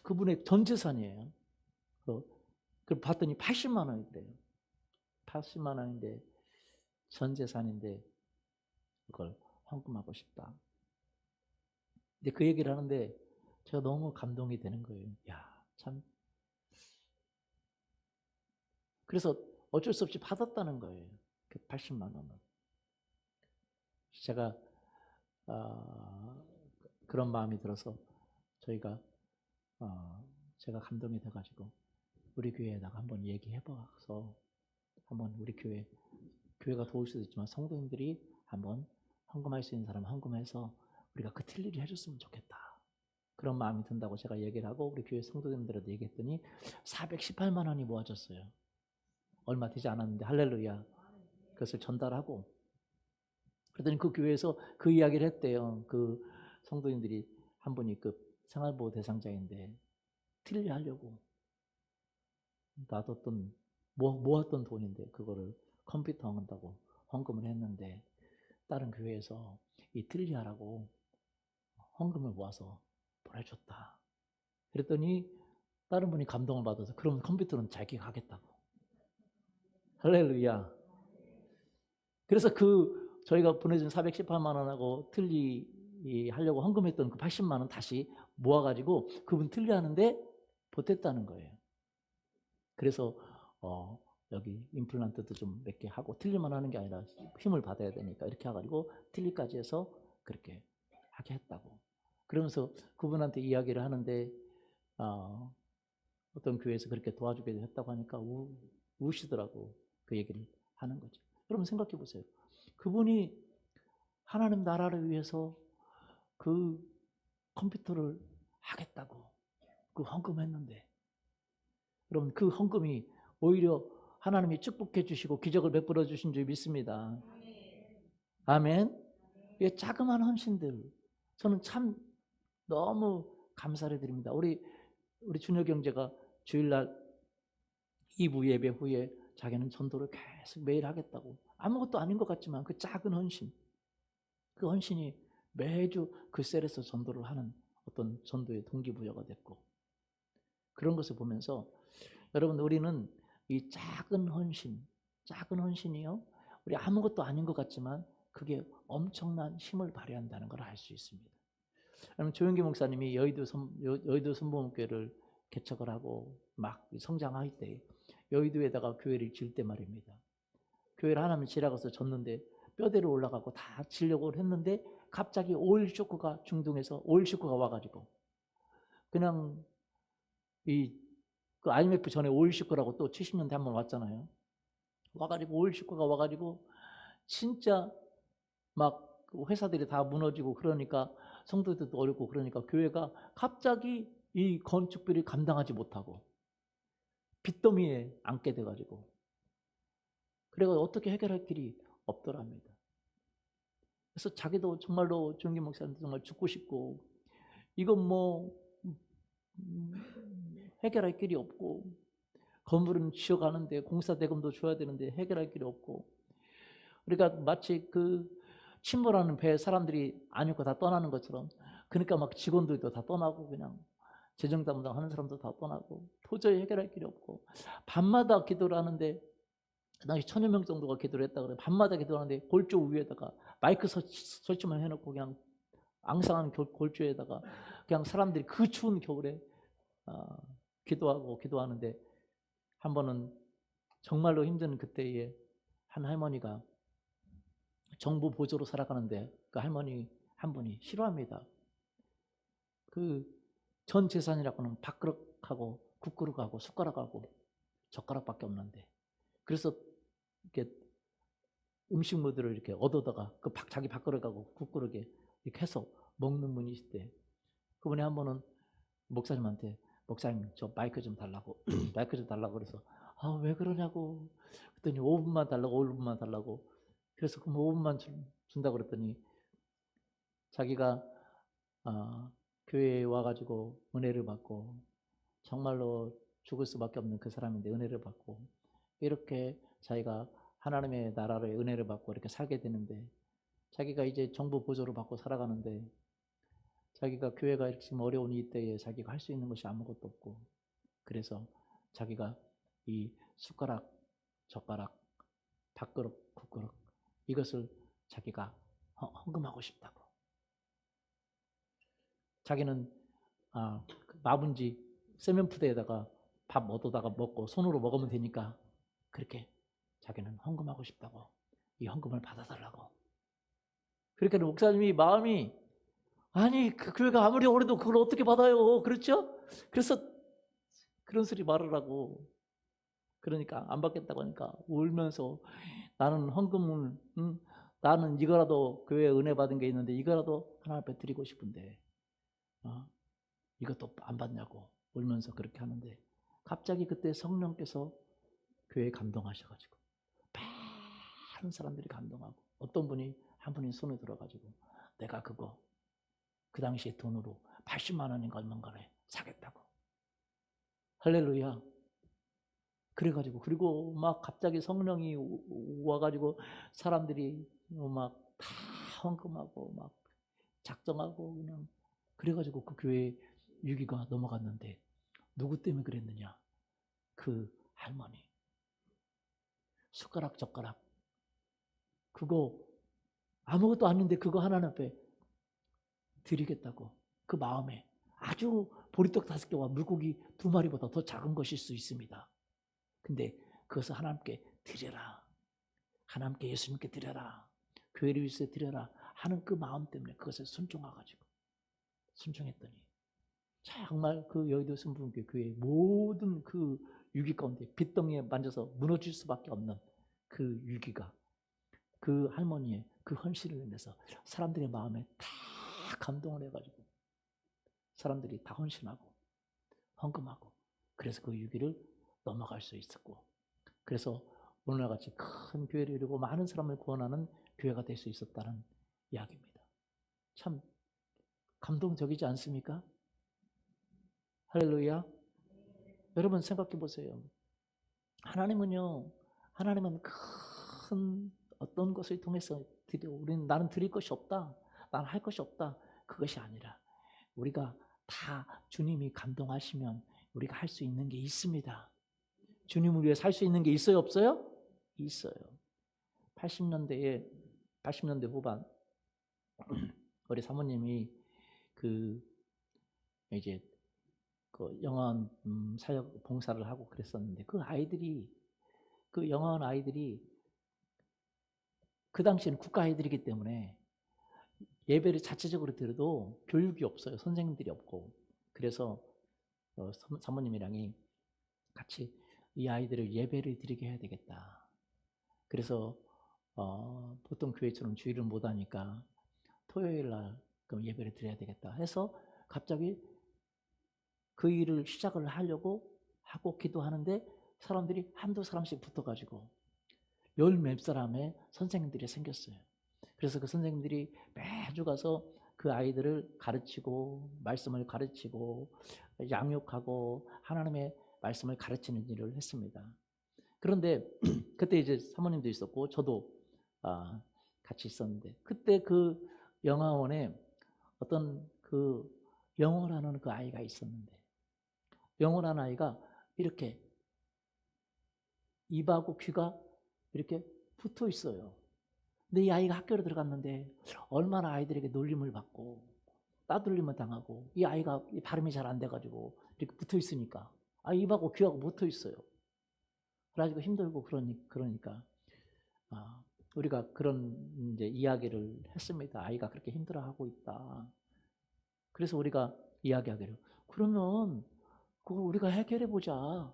그분의 전 재산이에요. 그걸 봤더니 80만 원이래요. 80만 원인데 전 재산인데 그걸 헌금하고 싶다. 근데 그 얘기를 하는데 제가 너무 감동이 되는 거예요. 야, 참. 그래서 어쩔 수 없이 받았다는 거예요. 그 80만 원을. 제가 그런 마음이 들어서 저희가 제가 감동이 돼가지고 우리 교회에다가 한번 얘기해봐서 한번 우리 교회가 도울 수도 있지만 성도님들이 한번 헌금할 수 있는 사람 헌금해서 우리가 그 틀리를 해줬으면 좋겠다. 그런 마음이 든다고 제가 얘기를 하고 우리 교회 성도님들한테 얘기했더니 418만 원이 모아졌어요. 얼마 되지 않았는데 할렐루야. 그것을 전달하고 그랬더니 그 교회에서 그 이야기를 했대요. 그 성도님들이 한 분이 그 생활보호 대상자인데 틀리 하려고 놔뒀던 모았던 돈인데 그거를 컴퓨터 한다고 헌금을 했는데 다른 교회에서 이 틀리하라고 헌금을 모아서 보내줬다. 그랬더니 다른 분이 감동을 받아서 그럼 컴퓨터는 자기가 하겠다고. 할렐루야. 그래서 저희가 보내준 418만 원하고 틀리 하려고 헌금했던 그 80만 원 다시 모아가지고 그분 틀리 하는데 보탰다는 거예요. 그래서 여기 임플란트도 좀 몇 개 하고 틀리만 하는 게 아니라 힘을 받아야 되니까 이렇게 해가지고 틀리까지 해서 그렇게 하게 했다고. 그러면서 그분한테 이야기를 하는데 어떤 교회에서 그렇게 도와주게 했다고 하니까 우시더라고. 그 얘기를 하는 거죠. 여러분 생각해 보세요. 그분이 하나님 나라를 위해서 그 컴퓨터를 하겠다고 그 헌금했는데 여러분 그 헌금이 오히려 하나님이 축복해 주시고 기적을 베풀어 주신 줄 믿습니다. 아멘. 이 자그마한 헌신들 저는 참 너무 감사를 드립니다. 우리 준혁 형제가 주일날 2부 예배 후에 자기는 전도를 계속 매일 하겠다고 아무것도 아닌 것 같지만 그 작은 헌신 그 헌신이 매주 그 셀에서 전도를 하는 어떤 전도의 동기부여가 됐고 그런 것을 보면서 여러분 우리는 이 작은 헌신이요 우리 아무것도 아닌 것 같지만 그게 엄청난 힘을 발휘한다는 걸 알 수 있습니다. 여러분 조영기 목사님이 여의도 순복음교회를 개척을 하고 막 성장할 때 여의도에다가 교회를 질 때 말입니다. 교회를 하나님 지나가서 졌는데 뼈대로 올라가고 다 지려고 했는데 갑자기 오일 쇼크가 중동에서 오일 쇼크가 와가지고 그냥 그 IMF 전에 오일 쇼크라고 또 70년대 한번 왔잖아요. 와가지고 오일 쇼크가 와가지고 진짜 막 회사들이 다 무너지고 그러니까 성도들도 어렵고 그러니까 교회가 갑자기 이 건축비를 감당하지 못하고 빚더미에 앉게 돼가지고 그래서 어떻게 해결할 길이 없더랍니다. 그래서 자기도 정말로 조영기 목사님도 정말 죽고 싶고 이건 뭐 해결할 길이 없고 건물은 지어가는데 공사 대금도 줘야 되는데 해결할 길이 없고 그러니까 마치 그 침몰하는 배에 사람들이 안 입고 다 떠나는 것처럼 그러니까 막 직원들도 다 떠나고 그냥 재정 담당하는 사람도 다 떠나고 도저히 해결할 길이 없고 밤마다 기도를 하는데 그 당시 1,000여 명 정도가 기도를 했다 그래. 밤마다 기도하는데 골조 위에다가 마이크 설치만 해놓고 그냥 앙상한 골조에다가 그냥 사람들이 그 추운 겨울에 기도하는데 한 번은 정말로 힘든 그때에 한 할머니가 정부 보조로 살아가는데 그 할머니 한 분이 싫어합니다. 그 전 재산이라고는 밥그릇하고 국그릇하고 숟가락하고 젓가락밖에 없는데 그래서 이렇게 음식물들을 이렇게 얻어다가 그 자기 밥그릇하고 국그릇에 이렇게 해서 먹는 분이실 때 그분이 한 번은 목사님한테 목사님 저 마이크 좀 달라고 마이크 좀 달라고 그래서 왜 그러냐고 그랬더니 5분만 달라고 5분만 달라고 그래서 그럼 5분만 준다고 그랬더니 자기가 교회에 와가지고 은혜를 받고 정말로 죽을 수밖에 없는 그 사람인데 은혜를 받고 이렇게 자기가 하나님의 나라의 은혜를 받고 이렇게 살게 되는데 자기가 이제 정부 보조를 받고 살아가는데 자기가 교회가 이렇게 지금 어려운 이때에 자기가 할 수 있는 것이 아무것도 없고 그래서 자기가 이 숟가락, 젓가락, 밥그릇, 국그릇 이것을 자기가 헌금하고 싶다고. 자기는 마분지 세면푸대에다가 밥 얻어다가 먹고 손으로 먹으면 되니까 그렇게 자기는 헌금하고 싶다고. 이 헌금을 받아달라고. 그러니까 목사님이 마음이 아니 그 교회가 아무리 오래도 그걸 어떻게 받아요. 그렇죠? 그래서 그런 소리 말하라고. 그러니까 안 받겠다고 하니까 울면서 나는 헌금을 나는 이거라도 교회에 은혜 받은 게 있는데 이거라도 하나 앞에 드리고 싶은데 이것도 안 받냐고 울면서 그렇게 하는데 갑자기 그때 성령께서 교회에 감동하셔가지고 많은 사람들이 감동하고 어떤 분이 한 분이 손에 들어가지고 내가 그거 그 당시에 돈으로 80만 원인가 얼마인가에 사겠다고. 할렐루야. 그래가지고 그리고 막 갑자기 성령이 와가지고 사람들이 막 다 헌금하고 막 작정하고 그냥 그래가지고 그 교회 위기가 넘어갔는데 누구 때문에 그랬느냐? 그 할머니 숟가락 젓가락 그거 아무것도 아닌데 그거 하나님 앞에 드리겠다고 그 마음에 아주 보리떡 5개와 물고기 2마리보다 더 작은 것일 수 있습니다. 근데 그것을 하나님께 드려라. 하나님께 예수님께 드려라. 교회를 위해서 드려라 하는 그 마음 때문에 그것을 순종해가지고 순종했더니 정말 그 여의도 성품교회 교회의 모든 그 위기 가운데 빚덩이에 만져서 무너질 수밖에 없는 그 위기가 그 할머니의 그 헌신을 인해서 사람들의 마음에 다 감동을 해가지고 사람들이 다 헌신하고 헌금하고 그래서 그 위기를 넘어갈 수 있었고 그래서 오늘날 같이 큰 교회를 이루고 많은 사람을 구원하는 교회가 될 수 있었다는 이야기입니다. 참 감동적이지 않습니까? 할렐루야. 여러분 생각해 보세요. 하나님은 큰 어떤 것을 통해서 우리는 나는 드릴 것이 없다. 나는 할 것이 없다. 그것이 아니라 우리가 다 주님이 감동하시면 우리가 할 수 있는 게 있습니다. 주님을 위해 살 수 있는 게 있어요, 없어요? 있어요. 80년대 후반 우리 사모님이 이제 그 영화원 사역 봉사를 하고 그랬었는데 그 영화원 아이들이 그 당시에는 국가 아이들이기 때문에 예배를 자체적으로 드려도 교육이 없어요. 선생님들이 없고. 그래서 사모님이랑이 같이 이 아이들을 예배를 드리게 해야 되겠다. 그래서 보통 교회처럼 주일을 못 하니까 토요일 날 그럼 예배를 드려야 되겠다 해서 갑자기 그 일을 시작을 하려고 하고 기도하는데 사람들이 한두 사람씩 붙어가지고 10몇 사람의 선생님들이 생겼어요. 그래서 그 선생님들이 매주 가서 그 아이들을 가르치고 말씀을 가르치고 양육하고 하나님의 말씀을 가르치는 일을 했습니다. 그런데 그때 이제 사모님도 있었고 저도 같이 있었는데 그때 그 영화원에 어떤 그 영어라는 그 아이가 있었는데 영어라는 아이가 이렇게 입하고 귀가 이렇게 붙어 있어요. 근데 이 아이가 학교로 들어갔는데 얼마나 아이들에게 놀림을 받고 따돌림을 당하고, 이 아이가 발음이 잘 안 돼가지고 이렇게 붙어 있으니까 입하고 귀하고 붙어 있어요. 그래가지고 힘들고 그러니까 우리가 그런 이제 이야기를 했습니다. 아이가 그렇게 힘들어하고 있다. 그래서 우리가 이야기하기로, 그러면 그거 우리가 해결해 보자.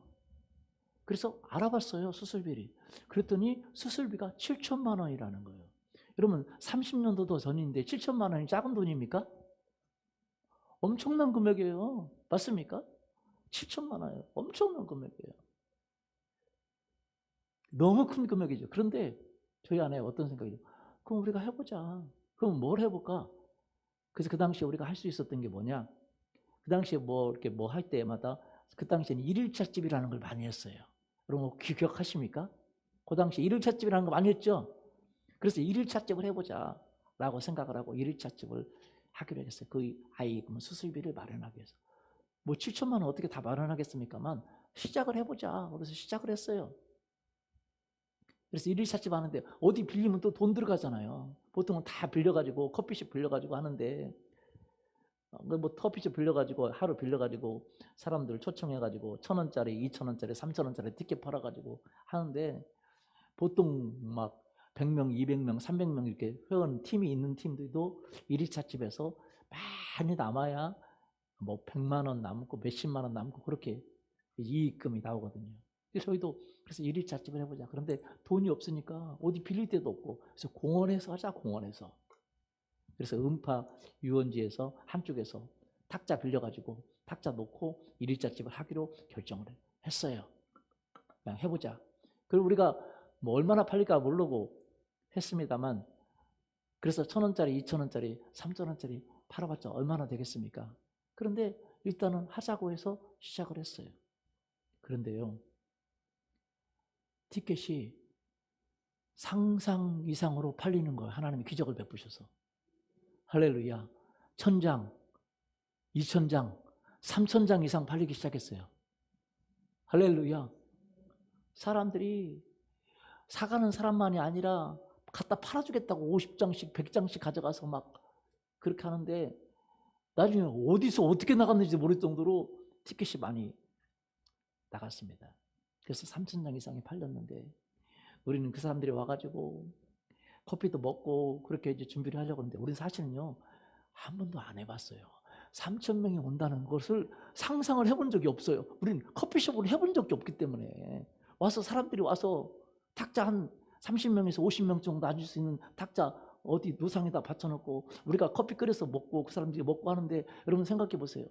그래서 알아봤어요, 수술비를. 그랬더니 수술비가 7천만 원이라는 거예요. 여러분 30년도 더 전인데 7천만 원이 작은 돈입니까? 엄청난 금액이에요. 맞습니까? 7천만 원이에요. 엄청난 금액이에요. 너무 큰 금액이죠. 그런데 저희 안에 어떤 생각이죠? 그럼 우리가 해보자. 그럼 뭘 해볼까? 그래서 그 당시에 우리가 할 수 있었던 게 뭐냐? 그 당시에 이렇게 할 때마다, 그 당시에는 1일차 집이라는 걸 많이 했어요. 여러분 기억하십니까? 그 당시에 1일차 집이라는 거 많이 했죠? 그래서 1일차 집을 해보자 라고 생각을 하고 1일차 집을 하기로 했어요. 그 아이 수술비를 마련하기 위해서. 7천만 원 어떻게 다 마련하겠습니까만 시작을 해보자. 그래서 시작을 했어요. 그래서 1일차 집 하는데 어디 빌리면 또 돈 들어가잖아요. 보통은 다 빌려가지고 커피숍 빌려가지고 하는데, 커피숍 빌려가지고 하루 빌려가지고 사람들 초청해가지고 1,000원짜리, 2,000원짜리, 3,000원짜리 티켓 팔아가지고 하는데, 보통 막 100명, 200명, 300명 이렇게 회원 팀이 있는 팀들도 1일차 집에서 많이 남아야 100만 원 남고 몇십만 원 남고 그렇게 이익금이 나오거든요. 그래서 저희도 그래서 1일차 집을 해보자. 그런데 돈이 없으니까 어디 빌릴 데도 없고, 그래서 공원에서 하자, 공원에서. 그래서 음파 유원지에서 한쪽에서 탁자 빌려가지고 탁자 놓고 1일차 집을 하기로 결정을 했어요. 그냥 해보자. 그리고 우리가 얼마나 팔릴까 모르고 했습니다만, 그래서 1,000원짜리, 2,000원짜리, 3,000원짜리 팔아봤자 얼마나 되겠습니까? 그런데 일단은 하자고 해서 시작을 했어요. 그런데요, 티켓이 상상 이상으로 팔리는 거예요. 하나님이 기적을 베푸셔서. 할렐루야. 1,000장, 2,000장, 3,000장 이상 팔리기 시작했어요. 할렐루야. 사람들이 사가는 사람만이 아니라 갖다 팔아주겠다고 50장씩, 100장씩 가져가서 막 그렇게 하는데, 나중에 어디서 어떻게 나갔는지 모를 정도로 티켓이 많이 나갔습니다. 그래서 3,000장 이상이 팔렸는데, 우리는 그 사람들이 와가지고 커피도 먹고 그렇게 이제 준비를 하려고 하는데, 우리는 사실은요, 한 번도 안 해봤어요. 3,000명이 온다는 것을 상상을 해본 적이 없어요. 우리는 커피숍을 해본 적이 없기 때문에. 사람들이 와서 탁자 한 30명에서 50명 정도 앉을 수 있는 탁자 어디 노상에다 받쳐놓고 우리가 커피 끓여서 먹고 그 사람들이 먹고 하는데, 여러분 생각해 보세요.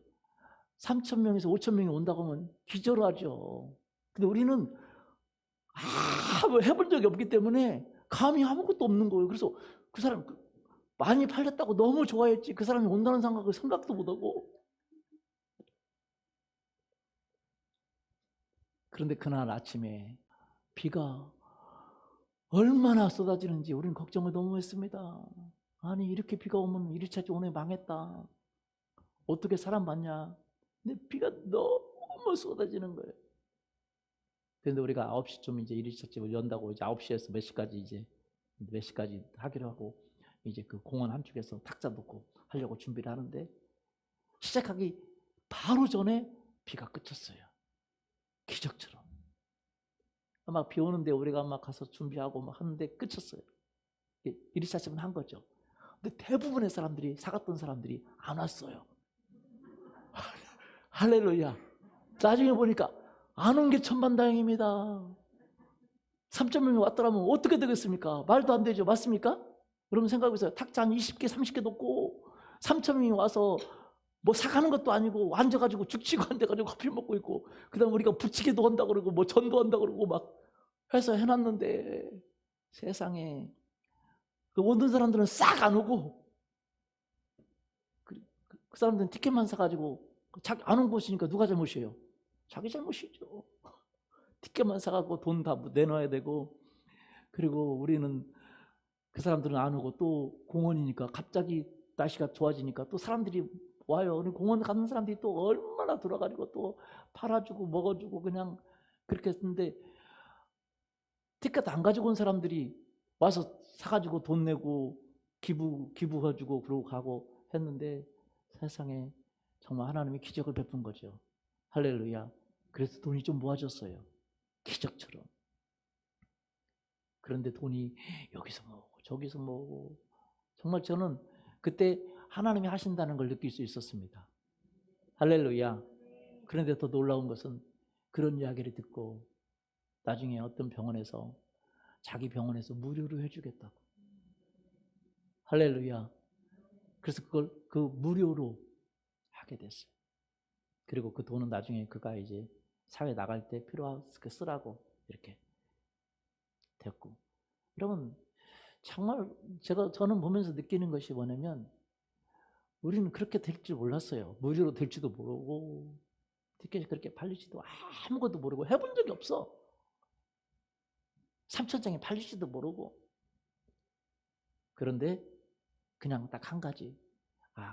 3,000명에서 5,000명이 온다고 하면 기절하죠. 근데 우리는 해본 적이 없기 때문에 감이 아무것도 없는 거예요. 그래서 그 사람 많이 팔렸다고 너무 좋아했지, 그 사람이 온다는 생각을 생각도 못하고. 그런데 그날 아침에 비가 얼마나 쏟아지는지 우리는 걱정을 너무 했습니다. 아니 이렇게 비가 오면 1일차 집 오늘 망했다. 어떻게 사람 봤냐. 근데 비가 너무 쏟아지는 거예요. 그런데 우리가 9시쯤 이제 1일차 집을 연다고 이제 9시에서 몇 시까지 하기로 하고, 이제 그 공원 한쪽에서 탁자 놓고 하려고 준비를 하는데, 시작하기 바로 전에 비가 그쳤어요. 기적처럼. 막 비 오는데 우리가 막 가서 준비하고 막 하는데 그쳤어요. 1일차 집은 한 거죠. 근데 대부분의 사람들이, 사갔던 사람들이 안 왔어요. 할렐루야. 나중에 보니까 안 온 게 천만다행입니다. 3,000명이 왔더라면 어떻게 되겠습니까? 말도 안 되죠. 맞습니까? 여러분 생각해보세요. 탁자 한 20개, 30개 놓고 3,000명이 와서 사가는 것도 아니고 앉아가지고 죽치고 앉아가지고 커피 먹고 있고, 그 다음 우리가 부치게도 한다고 그러고 전도 한다고 그러고 막 해서 해놨는데, 세상에 오는 사람들은 싹 안 오고, 그 사람들은 티켓만 사가지고, 자기 안 온 것이니까 누가 잘못이에요? 자기 잘못이죠. 티켓만 사가고 돈 다 내놔야 되고, 그리고 우리는, 그 사람들은 안 오고 또 공원이니까 갑자기 날씨가 좋아지니까 또 사람들이 와요. 공원 가는 사람들이 또 얼마나 들어가지고 또 팔아주고 먹어주고 그냥 그렇게 했는데, 티켓 안 가지고 온 사람들이 와서 사가지고 돈 내고 기부해주고 그러고 가고 했는데 세상에 정말 하나님이 기적을 베푼 거죠. 할렐루야. 그래서 돈이 좀 모아졌어요. 기적처럼. 그런데 돈이 여기서 모으고 저기서 모으고 정말 저는 그때 하나님이 하신다는 걸 느낄 수 있었습니다. 할렐루야. 그런데 더 놀라운 것은 그런 이야기를 듣고 나중에 어떤 병원에서 자기 병원에서 무료로 해주겠다고. 할렐루야. 그래서 그걸 그 무료로 하게 됐어요. 그리고 그 돈은 나중에 그가 이제 사회 나갈 때 필요하게 쓰라고 이렇게 됐고. 여러분 정말 저는 보면서 느끼는 것이 뭐냐면 우리는 그렇게 될 줄 몰랐어요. 무료로 될지도 모르고 티켓이 그렇게 팔릴지도 아무것도 모르고 해본 적이 없어. 3,000장이 팔릴지도 모르고. 그런데 그냥 딱 한 가지.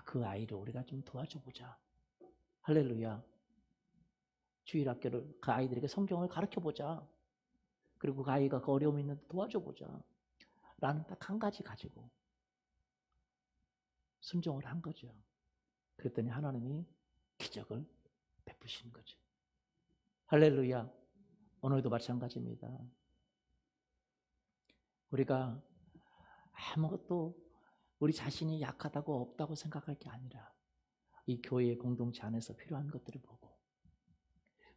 그 아이를 우리가 좀 도와줘보자. 할렐루야. 주일학교를 그 아이들에게 성경을 가르쳐보자. 그리고 그 아이가 그 어려움이 있는데 도와줘보자. 라는 딱 한 가지 가지고 순종을 한 거죠. 그랬더니 하나님이 기적을 베푸신 거죠. 할렐루야. 오늘도 마찬가지입니다. 우리가 아무것도 우리 자신이 약하다고 없다고 생각할 게 아니라 이 교회 공동체 안에서 필요한 것들을 보고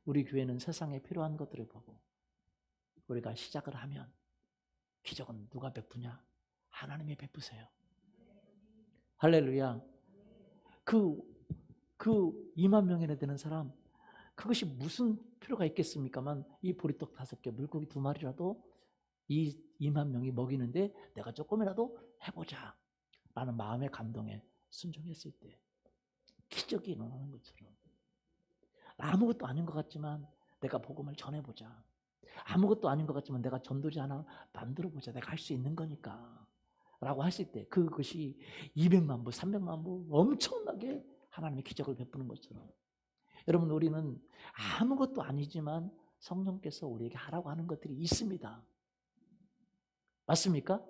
우리 교회는 세상에 필요한 것들을 보고 우리가 시작을 하면 기적은 누가 베푸냐? 하나님이 베푸세요. 할렐루야. 그 2만 명이나 되는 사람 그것이 무슨 필요가 있겠습니까만 이 보리떡 5개 물고기 2마리라도 이 2만 명이 먹이는데 내가 조금이라도 해보자 라는 마음의 감동에 순종했을 때 기적이 일어나는 것처럼 아무것도 아닌 것 같지만 내가 복음을 전해보자. 아무것도 아닌 것 같지만 내가 전도지 하나 만들어보자. 내가 할 수 있는 거니까 라고 했을 때 그것이 200만 부, 300만 부 엄청나게 하나님의 기적을 베푸는 것처럼 여러분 우리는 아무것도 아니지만 성령께서 우리에게 하라고 하는 것들이 있습니다. 맞습니까?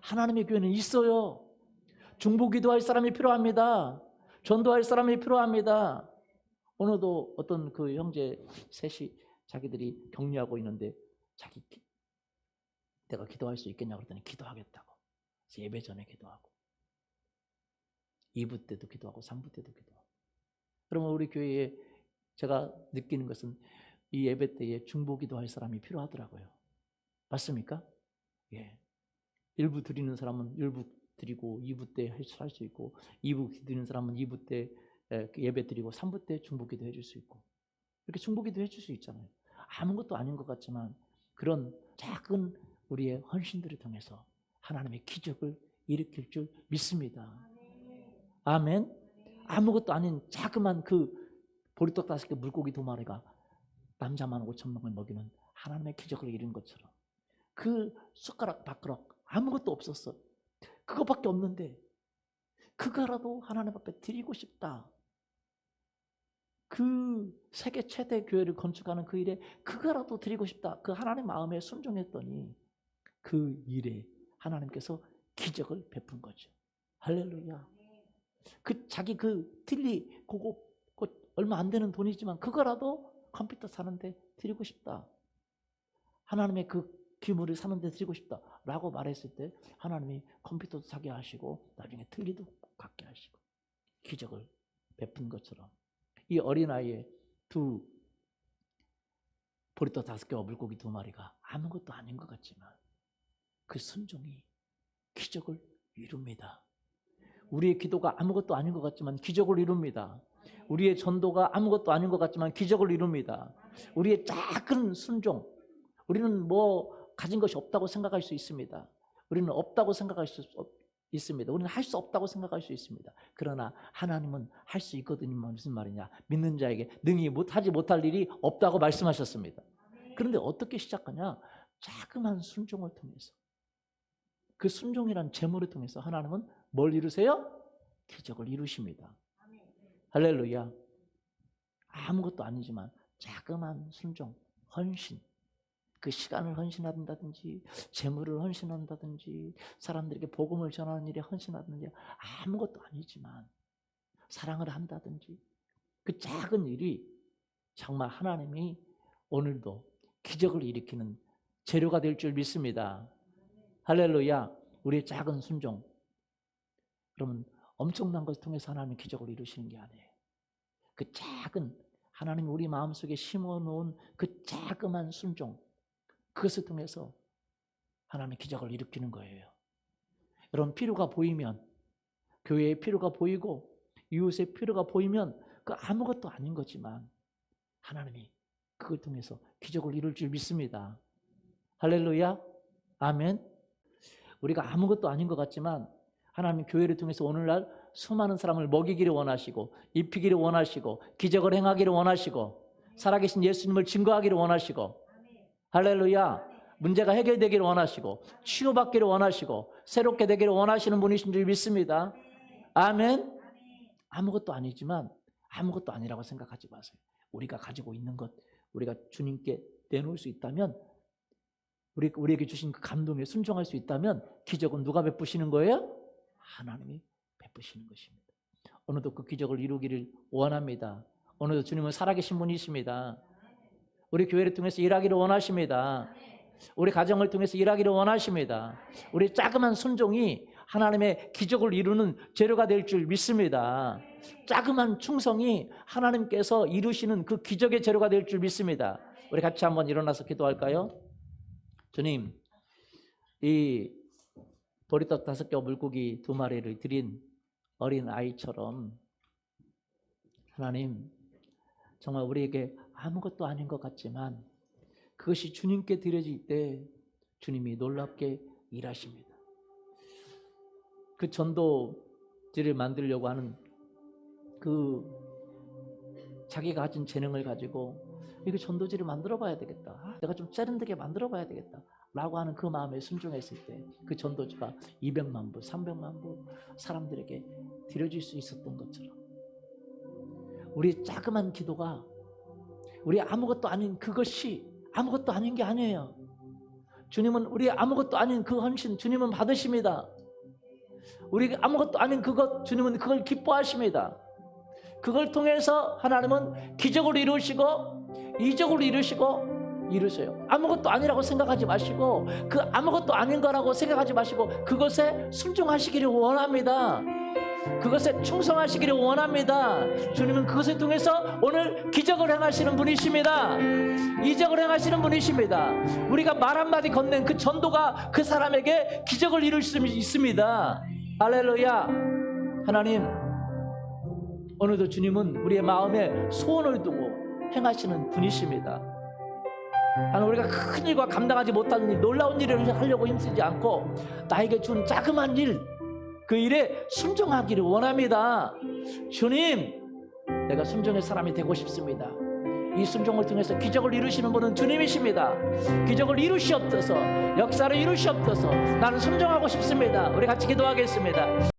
하나님의 교회는 있어요. 중보기도할 사람이 필요합니다. 전도할 사람이 필요합니다. 오늘도 어떤 그 형제 셋이 자기들이 격려하고 있는데 내가 기도할 수 있겠냐고 그랬더니 기도하겠다고. 그래서 예배 전에 기도하고 2부 때도 기도하고 3부 때도 기도하고. 그러면 우리 교회에 제가 느끼는 것은 이 예배 때에 중보기도할 사람이 필요하더라고요. 맞습니까? 예. 1부 드리는 사람은 1부 드리고 2부 때 할 수 있고 2부 드리는 사람은 2부 때 예배 드리고 3부 때 중보기도 해줄 수 있고 이렇게 중보기도 해줄 수 있잖아요. 아무것도 아닌 것 같지만 그런 작은 우리의 헌신들을 통해서 하나님의 기적을 일으킬 줄 믿습니다. 아멘. 아무것도 아닌 자그만 그 보리떡 5개 물고기 2마리가 남자만 5,000명을 먹이는 하나님의 기적을 이룬 것처럼 그 숟가락 밥그릇 아무것도 없었어. 그것밖에 없는데 그거라도 하나님 앞에 드리고 싶다. 그 세계 최대 교회를 건축하는 그 일에 그거라도 드리고 싶다. 그 하나님 마음에 순종했더니 그 일에 하나님께서 기적을 베푼 거죠. 할렐루야. 그 자기 그 틀리 그거 얼마 안 되는 돈이지만 그거라도 컴퓨터 사는데 드리고 싶다. 하나님의 그 기물을 사는데 드리고 싶다 라고 말했을 때 하나님이 컴퓨터도 사게 하시고 나중에 틀리도 갖게 하시고 기적을 베푼 것처럼 이 어린아이의 보리떡 5개와 물고기 2마리가 아무것도 아닌 것 같지만 그 순종이 기적을 이룹니다. 우리의 기도가 아무것도 아닌 것 같지만 기적을 이룹니다. 우리의 전도가 아무것도 아닌 것 같지만 기적을 이룹니다. 우리의 작은 순종, 우리는 뭐 가진 것이 없다고 생각할 수 있습니다. 우리는 없다고 생각할 수 있습니다. 우리는 할 수 없다고 생각할 수 있습니다. 그러나 하나님은 할 수 있거든요. 무슨 말이냐? 믿는 자에게 능히 하지 못할 일이 없다고 말씀하셨습니다. 그런데 어떻게 시작하냐? 자그마한 순종을 통해서 그 순종이란 제물을 통해서 하나님은 뭘 이루세요? 기적을 이루십니다. 할렐루야. 아무것도 아니지만 자그마한 순종, 헌신 그 시간을 헌신한다든지 재물을 헌신한다든지 사람들에게 복음을 전하는 일에 헌신하든지 아무것도 아니지만 사랑을 한다든지 그 작은 일이 정말 하나님이 오늘도 기적을 일으키는 재료가 될 줄 믿습니다. 할렐루야. 우리의 작은 순종, 그러면 엄청난 것을 통해서 하나님이 기적을 이루시는 게 아니에요. 그 작은 하나님 우리 마음속에 심어놓은 그 자그마한 순종, 그것을 통해서 하나님의 기적을 일으키는 거예요. 여러분, 필요가 보이면, 교회의 필요가 보이고 이웃의 필요가 보이면 그 아무것도 아닌 거지만 하나님이 그걸 통해서 기적을 이룰 줄 믿습니다. 할렐루야. 아멘. 우리가 아무것도 아닌 것 같지만 하나님 교회를 통해서 오늘날 수많은 사람을 먹이기를 원하시고 입히기를 원하시고 기적을 행하기를 원하시고 살아계신 예수님을 증거하기를 원하시고, 할렐루야, 문제가 해결되기를 원하시고 치유받기를 원하시고 새롭게 되기를 원하시는 분이신 줄 믿습니다. 아멘. 아무것도 아니지만 아무것도 아니라고 생각하지 마세요. 우리가 가지고 있는 것, 우리가 주님께 내놓을 수 있다면, 우리에게 주신 그 감동에 순종할 수 있다면 기적은 누가 베푸시는 거예요? 하나님이 베푸시는 것입니다. 오늘도 그 기적을 이루기를 원합니다. 오늘도 주님은 살아계신 분이십니다. 우리 교회를 통해서 일하기를 원하십니다. 우리 가정을 통해서 일하기를 원하십니다. 우리 자그만 순종이 하나님의 기적을 이루는 재료가 될 줄 믿습니다. 자그만 충성이 하나님께서 이루시는 그 기적의 재료가 될 줄 믿습니다. 우리 같이 한번 일어나서 기도할까요? 주님, 이 보리떡 5개 물고기 2마리를 드린 어린 아이처럼 하나님, 정말 우리에게 아무것도 아닌 것 같지만 그것이 주님께 드려질 때 주님이 놀랍게 일하십니다. 그 전도지를 만들려고 하는 그 자기가 가진 재능을 가지고 이거 전도지를 만들어 봐야 되겠다, 내가 좀 세련되게 만들어 봐야 되겠다 라고 하는 그 마음에 순종했을 때 그 전도지가 200만 부, 300만 부 사람들에게 드려질 수 있었던 것처럼 우리 자그만 기도가, 우리 아무것도 아닌 그것이 아무것도 아닌 게 아니에요. 주님은 우리 아무것도 아닌 그 헌신 주님은 받으십니다. 우리 아무것도 아닌 그것 주님은 그걸 기뻐하십니다. 그걸 통해서 하나님은 기적을 이루시고 이적을 이루셔요. 아무것도 아니라고 생각하지 마시고, 그 아무것도 아닌 거라고 생각하지 마시고 그것에 순종하시기를 원합니다. 그것에 충성하시기를 원합니다. 주님은 그것을 통해서 오늘 기적을 행하시는 분이십니다. 이적을 행하시는 분이십니다. 우리가 말 한마디 건넨 그 전도가 그 사람에게 기적을 이룰 수 있습니다. 할렐루야. 하나님, 오늘도 주님은 우리의 마음에 소원을 두고 행하시는 분이십니다. 하나님, 우리가 큰 일과 감당하지 못하는 일, 놀라운 일을 하려고 힘쓰지 않고 나에게 준 자그마한 일, 그 일에 순종하기를 원합니다. 주님, 내가 순종의 사람이 되고 싶습니다. 이 순종을 통해서 기적을 이루시는 분은 주님이십니다. 기적을 이루시옵소서, 역사를 이루시옵소서. 나는 순종하고 싶습니다. 우리 같이 기도하겠습니다.